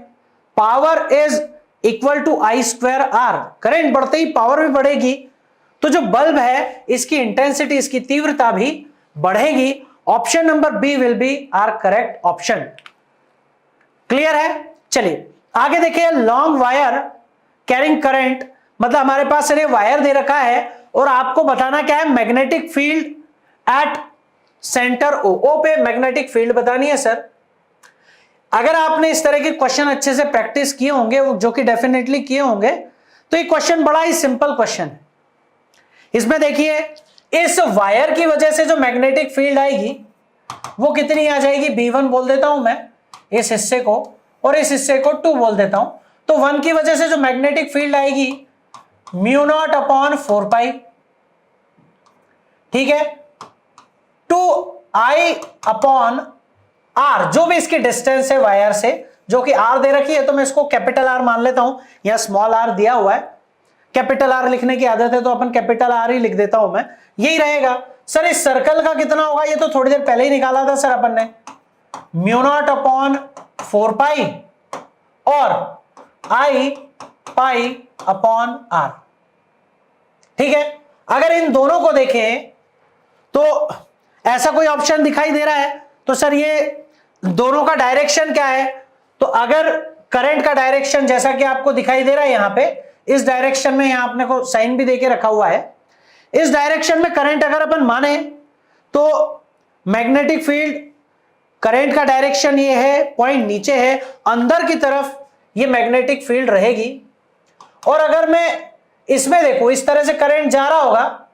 power is equal to I²R। Current बढ़ते ही पावर भी बढ़ेगी, तो जो बल्ब है इसकी इंटेंसिटी, इसकी तीव्रता भी बढ़ेगी। Option number B will be our correct option. Clear है? चलिए आगे देखिए, लॉन्ग वायर कैरिंग करंट, मतलब हमारे पास ये वायर दे रखा है और आपको बताना क्या है? Magnetic field at centre O पे मैग्नेटिक फील्ड बतानी है सर। अगर आपने इस तरह के क्वेश्चन अच्छे से प्रैक्टिस किए होंगे, जो कि डेफिनेटली किए होंगे, तो ये क्वेश्चन बड़ा ही सिंपल क्वेश्चन है। इसमें देखिए, इस वायर की वजह से जो मैग्नेटिक फील्ड आएगी वो कितनी आ जाएगी? B1 बोल देता हूं मैं इस हिस्से को, और इस हिस्से को 2 बोल देता हूं। तो 1 की वजह से जो मैग्नेटिक फील्ड आएगी μ0/4π। ठीक है, 2I/R, जो भी इसकी डिस्टेंस है वायर से, जो कि R दे रखी है, तो मैं इसको कैपिटल R मान लेता हूं, यहां स्मॉल r दिया हुआ है। कैपिटल आर लिखने की आदत है तो अपन कैपिटल आर ही लिख देता हूं मैं, यही रहेगा। सर इस सर्कल का कितना होगा, ये तो थोड़ी देर पहले ही निकाला था सर अपन ने, म्यू नॉट अपॉन 4 पाई और आई पाई अपॉन आर। ठीक है, अगर इन दोनों को देखें तो ऐसा कोई ऑप्शन दिखाई दे रहा है तो सर ये दोनों का डायरेक्शन क्या है, तो अगर करंट का डायरेक्शन जैसा कि आपको दिखाई दे रहा है यहां पे, इस डायरेक्शन में, यहां आपने को साइन भी देके रखा हुआ है, इस डायरेक्शन में करंट अगर अपन माने तो मैग्नेटिक फील्ड, करंट का डायरेक्शन ये है, पॉइंट नीचे है, अंदर की तरफ ये मैग्नेटिक फील्ड रहेगी। और अगर मैं इसमें देखो, इस तरह से करंट जा रहा होगा,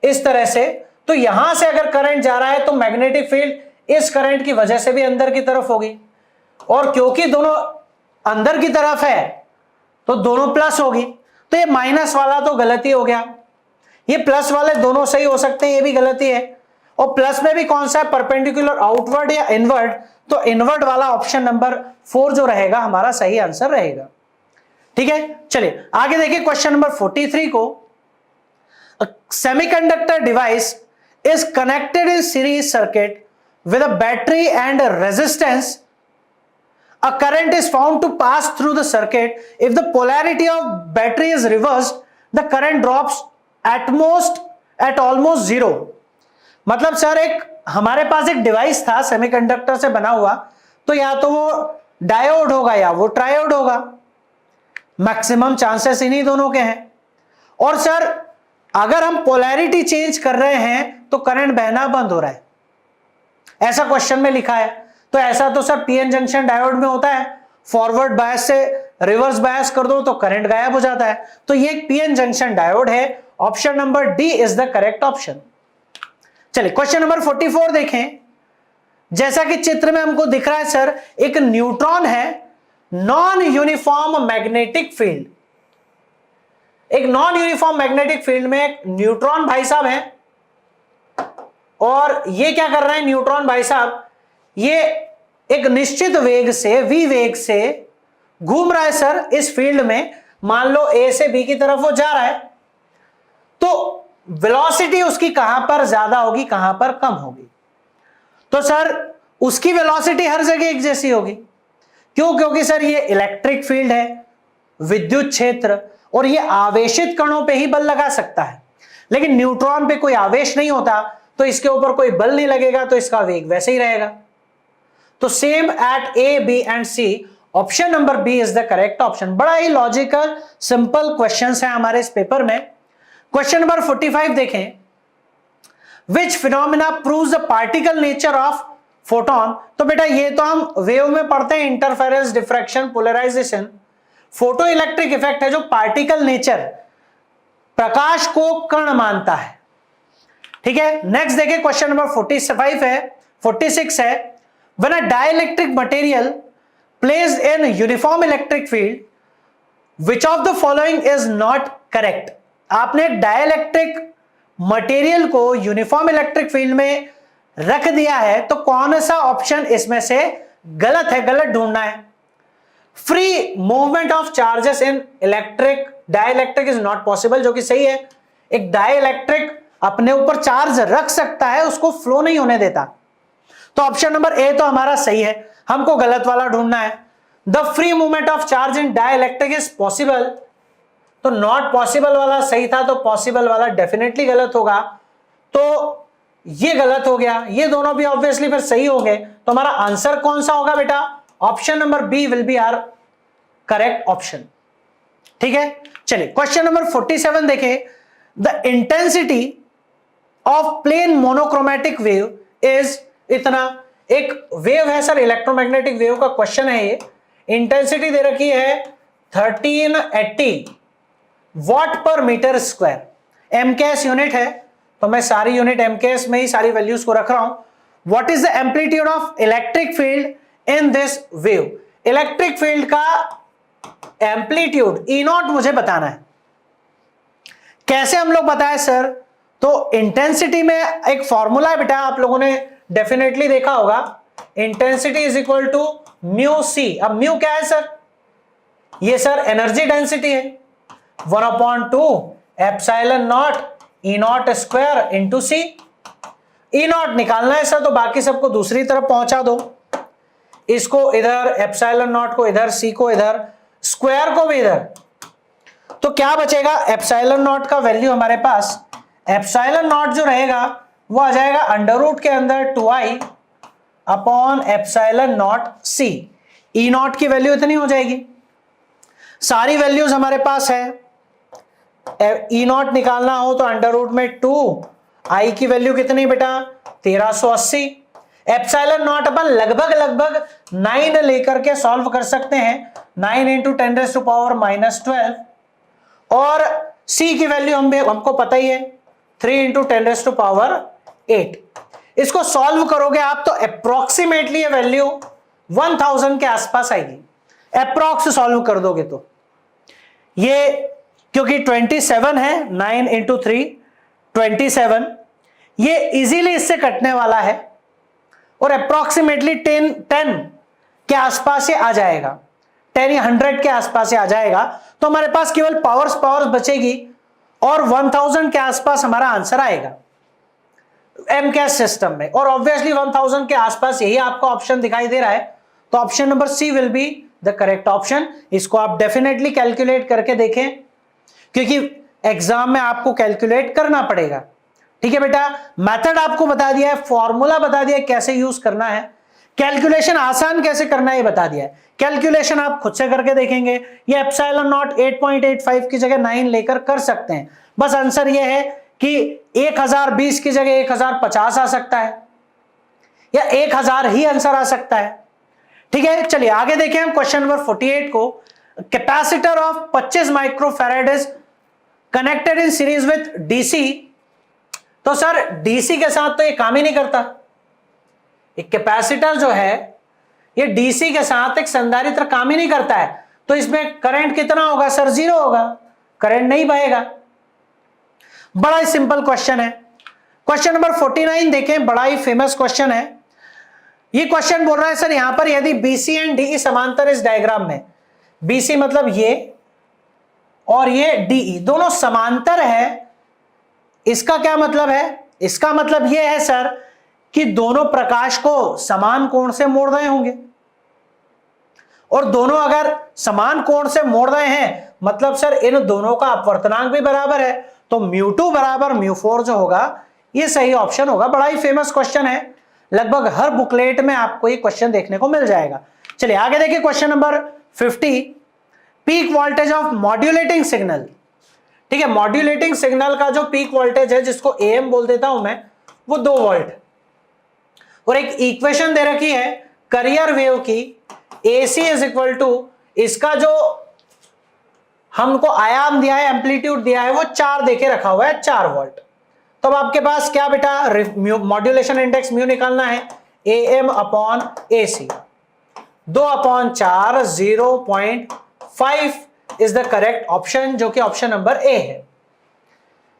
इस तरह से, तो यहां से अगर करंट जा रहा है तो मैग्नेटिक फील्ड इस करंट की वजह से भी अंदर की तरफ होगी, और क्योंकि दोनों अंदर की तरफ है तो दोनों प्लस होगी, तो ये माइनस वाला तो गलती हो गया, ये प्लस वाले दोनों सही हो सकते हैं, ये भी गलती है। और प्लस में भी कौन सा है, परपेंडिकुलर आउटवर्ड या इनवर्ड, तो इनवर्ड वाला ऑप्शन नंबर 4 जो रहेगा हमारा सही आंसर रहेगा। ठीक है, चलिए आगे देखिए क्वेश्चन नंबर 43 को। Semiconductor device is connected in series circuit with a battery and a resistance. A current is found to pass through the circuit. If the polarity of battery is reversed, the current drops at almost zero. मतलब सर एक हमारे पास एक डिवाइस था सेमीकंडक्टर से बना हुआ, तो या तो वो डायोड होगा या वो ट्रायोड होगा, मैक्सिमम चांसेस इन्हीं दोनों के हैं। और सर अगर हम पोलैरिटी चेंज कर रहे हैं तो करंट बहना बंद हो रहा है, ऐसा क्वेश्चन में लिखा है। तो ऐसा तो सर पीएन जंक्शन डायोड में होता है, फॉरवर्ड बायस से रिवर्स बायस कर दो तो करंट गायब हो जाता है, तो ये एक पीएन जंक्शन डायोड है। Option number D is the correct option. चलिए क्वेश्चन नंबर 44 देखें। जैसा कि चित्र में हमको दिख रहा है सर, एक न्यूट्रॉन है, नॉन यूनिफॉर्म मैग्नेटिक फील्ड, एक नॉन यूनिफॉर्म मैग्नेटिक फील्ड में एक न्यूट्रॉन भाई साहब है, और ये क्या कर रहे हैं न्यूट्रॉन भाई साहब, ये एक निश्चित वेग से, v वेग से घूम रहा है सर इस फील्ड में। मान लो a से b की तरफ वो जा रहा है, तो वेलोसिटी उसकी कहां पर ज्यादा होगी, कहां पर कम होगी, तो सर उसकी वेलोसिटी हर जगह एक जैसी होगी। क्यों? क्योंकि सर ये इलेक्ट्रिक फील्ड है, विद्युत क्षेत्र, और ये आवेशित कणों पे ही बल लगा सकता है, लेकिन न्यूट्रॉन पे कोई आवेश नहीं होता तो इसके ऊपर कोई बल नहीं लगेगा, तो इसका वेग वैसे ही रहेगा। तो same at A, B and C, option number B is the correct option. बड़ा ही लॉजिकल सिंपल क्वेश्चंस है हमारे इस पेपर में। क्वेश्चन नंबर 45 देखें। Which phenomena proves the particle nature of photon. तो बेटा ये तो हम वेव में पढ़ते हैं, interference, diffraction, polarisation. Photo electric effect है जो पार्टिकल नेचर, प्रकाश को कण मानता है। ठीक है, नेक्स्ट देखिए क्वेश्चन नंबर 46 है। When a dielectric material placed in uniform electric field, which of the following is not correct. आपने डाइलेक्ट्रिक मटेरियल को यूनिफॉर्म इलेक्ट्रिक फील्ड में रख दिया है, तो कौन सा ऑप्शन इसमें से गलत है, गलत ढूंढना है। Free movement of charges in electric dielectric is not possible, जो कि सही है। एक डाइलेक्ट्रिक अपने ऊपर चार्ज रख सकता है, उसको फ्लो नहीं होने देता, तो ऑप्शन नंबर ए तो हमारा सही है। हमको गलत वाला ढूंढना है। The free movement of charge in dielectric is possible, तो नॉट पॉसिबल वाला सही था, तो पॉसिबल वाला डेफिनेटली गलत होगा, तो ये गलत हो गया। ये दोनों भी ऑब्वियसली फिर सही हो गए, तो हमारा आंसर कौन सा होगा बेटा, option number B will be our correct option. ठीक है, चलिए क्वेश्चन नंबर 47 देखें। The intensity of plane monochromatic wave is इतना। एक वेव है सर, इलेक्ट्रोमैग्नेटिक वेव का क्वेश्चन है ये। इंटेंसिटी दे रखी है 1380 वॉट पर मीटर स्क्वायर। एमकेएस यूनिट है, तो मैं सारी यूनिट एमकेएस में ही सारी वैल्यूज को रख रहा हूं। What is the amplitude of electric field in this wave. Electric field का एम्पलीट्यूड ई नॉट मुझे बताना है। कैसे हम लोग बताएं सर, तो इंटेंसिटी में एक फॉर्मूला है बेटा, आप लोगों ने डेफिनेटली देखा होगा। Intensity is equal to mu C. अब म्यू क्या है सर, ये सर एनर्जी डेंसिटी है। 1/2 epsilon naught E naught square into C. E naught निकालना है सर, तो बाकी सबको दूसरी तरफ पहुंचा दो, इसको इधर, एप्सिलॉन नॉट को इधर, सी को इधर, स्क्वायर को भी इधर। तो क्या बचेगा, एप्सिलॉन नॉट का वैल्यू हमारे पास, एप्सिलॉन नॉट जो रहेगा वो आ जाएगा अंडर रूट के अंदर 2i upon epsilon naught C. E naught की वैल्यू इतनी हो जाएगी, सारी वैल्यूज हमारे पास है। ई नॉट निकालना हो तो अंडर रूट में 2, आई की वैल्यू कितनी बेटा 1380। एप्सिलॉन नॉट अपन लगभग 9 लेकर के सॉल्व कर सकते हैं, 9 इंटू 10⁻⁻12। और सी की वैल्यू हमको पता ही है 3 इंटू 10⁸। इसको सॉल्व करोगे आप तो अप्रोक्सीमेटली ये वैल्यू 1000 के आसपास आएगी, अप्रोक्स सॉल्व कर दोगे तो। ये क्योंकि 27 है, 9 इंटू 3 27, ये इजीली इससे कटने वाला है और अप्रोक्सीमेटली 10 के आसपास ये आ जाएगा, 10 या 100 के आसपास आ जाएगा। तो हमारे पास केवल पावर्स बचेगी और 1000 के आसपास हमारा आंसर आएगा एमकेएस सिस्टम में। और ऑब्वियसली 1000 के आसपास यही आपको ऑप्शन दिखाई दे रहा है, तो option number C will be the correct option. इसको आप डेफिनेटली कैलकुलेट करके देखें, क्योंकि एग्जाम में आपको कैलकुलेट करना पड़ेगा। ठीक है बेटा, मेथड आपको बता दिया है, फॉर्मूला बता दिया है कैसे यूज करना है, कैलकुलेशन आसान कैसे करना है ये बता दिया है। कैलकुलेशन आप खुद से करके देखेंगे, ये एप्सिलॉन नॉट 8.85 की जगह 9 लेकर कर सकते हैं। बस आंसर ये है कि 1020 की जगह 1050 आ सकता है या 1000 ही आंसर आ सकता है। ठीक है, चलिए आगे देखें हम क्वेश्चन नंबर 48 को। Capacitor of 25 microfarad is connected in series with DC. तो सर डीसी के साथ तो ये काम ही नहीं करता। एक कैपेसिटर जो है ये डीसी के साथ एक संधारित्र काम ही नहीं करता है, तो इसमें करंट कितना होगा सर, 0 होगा, करंट नहीं बहेगा। बड़ा ही सिंपल क्वेश्चन है। क्वेश्चन नंबर 49 देखें, बड़ा ही फेमस क्वेश्चन है। ये क्वेश्चन बोल रहा है सर यहां पर यदि बीसी एंड डीई समांतर इस डायग्राम में, बीसी मतलब ये और ये डीई दोनों समांतर है, इसका क्या मतलब है, इसका मतलब यह है सर कि दोनों प्रकाश को समान कोण से मोड़ रहे होंगे, और दोनों अगर समान कोण से मोड़ रहे हैं मतलब सर इन दोनों का अपवर्तनांक भी बराबर है, तो μ2 बराबर μ4 जो होगा ये सही ऑप्शन होगा। बड़ा ही फेमस क्वेश्चन है, लगभग हर बुकलेट में आपको ये क्वेश्चन देखने को मिल जाएगा। चलिए आगे देखिए question number 50, peak voltage of modulating signal. ठीक है, मॉड्यूलेटिंग सिग्नल का जो पीक वोल्टेज है जिसको AM बोल देता हूं मैं, वो 2 वोल्ट। और एक इक्वेशन दे रखी है कैरियर वेव की, AC इज इक्वल टू, इसका जो हमको आयाम दिया है, एम्पलीट्यूड दिया है, वो 4 देके रखा हुआ है, 4 वोल्ट। तो अब आपके पास क्या बेटा, मॉड्यूलेशन इंडेक्स म्यू निकालना है, AM upon AC, 2/4 0.5 is the correct option, जो कि ऑप्शन नंबर ए है।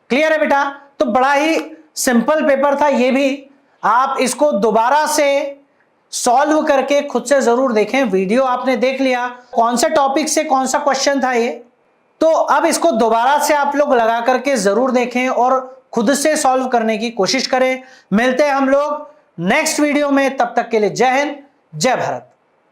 क्लियर है बेटा? तो बड़ा ही सिंपल पेपर था ये भी, आप इसको दोबारा से सॉल्व करके खुद से जरूर देखें। वीडियो आपने देख लिया कौन से टॉपिक से कौन सा क्वेश्चन था ये, तो अब इसको दोबारा से आप लोग लगा करके जरूर देखें और खुद से सॉल्व करने की कोशिश करें। मिलते हैं हम लोग नेक्स्ट वीडियो में, तब तक के लिए जय हिंद, जय भारत।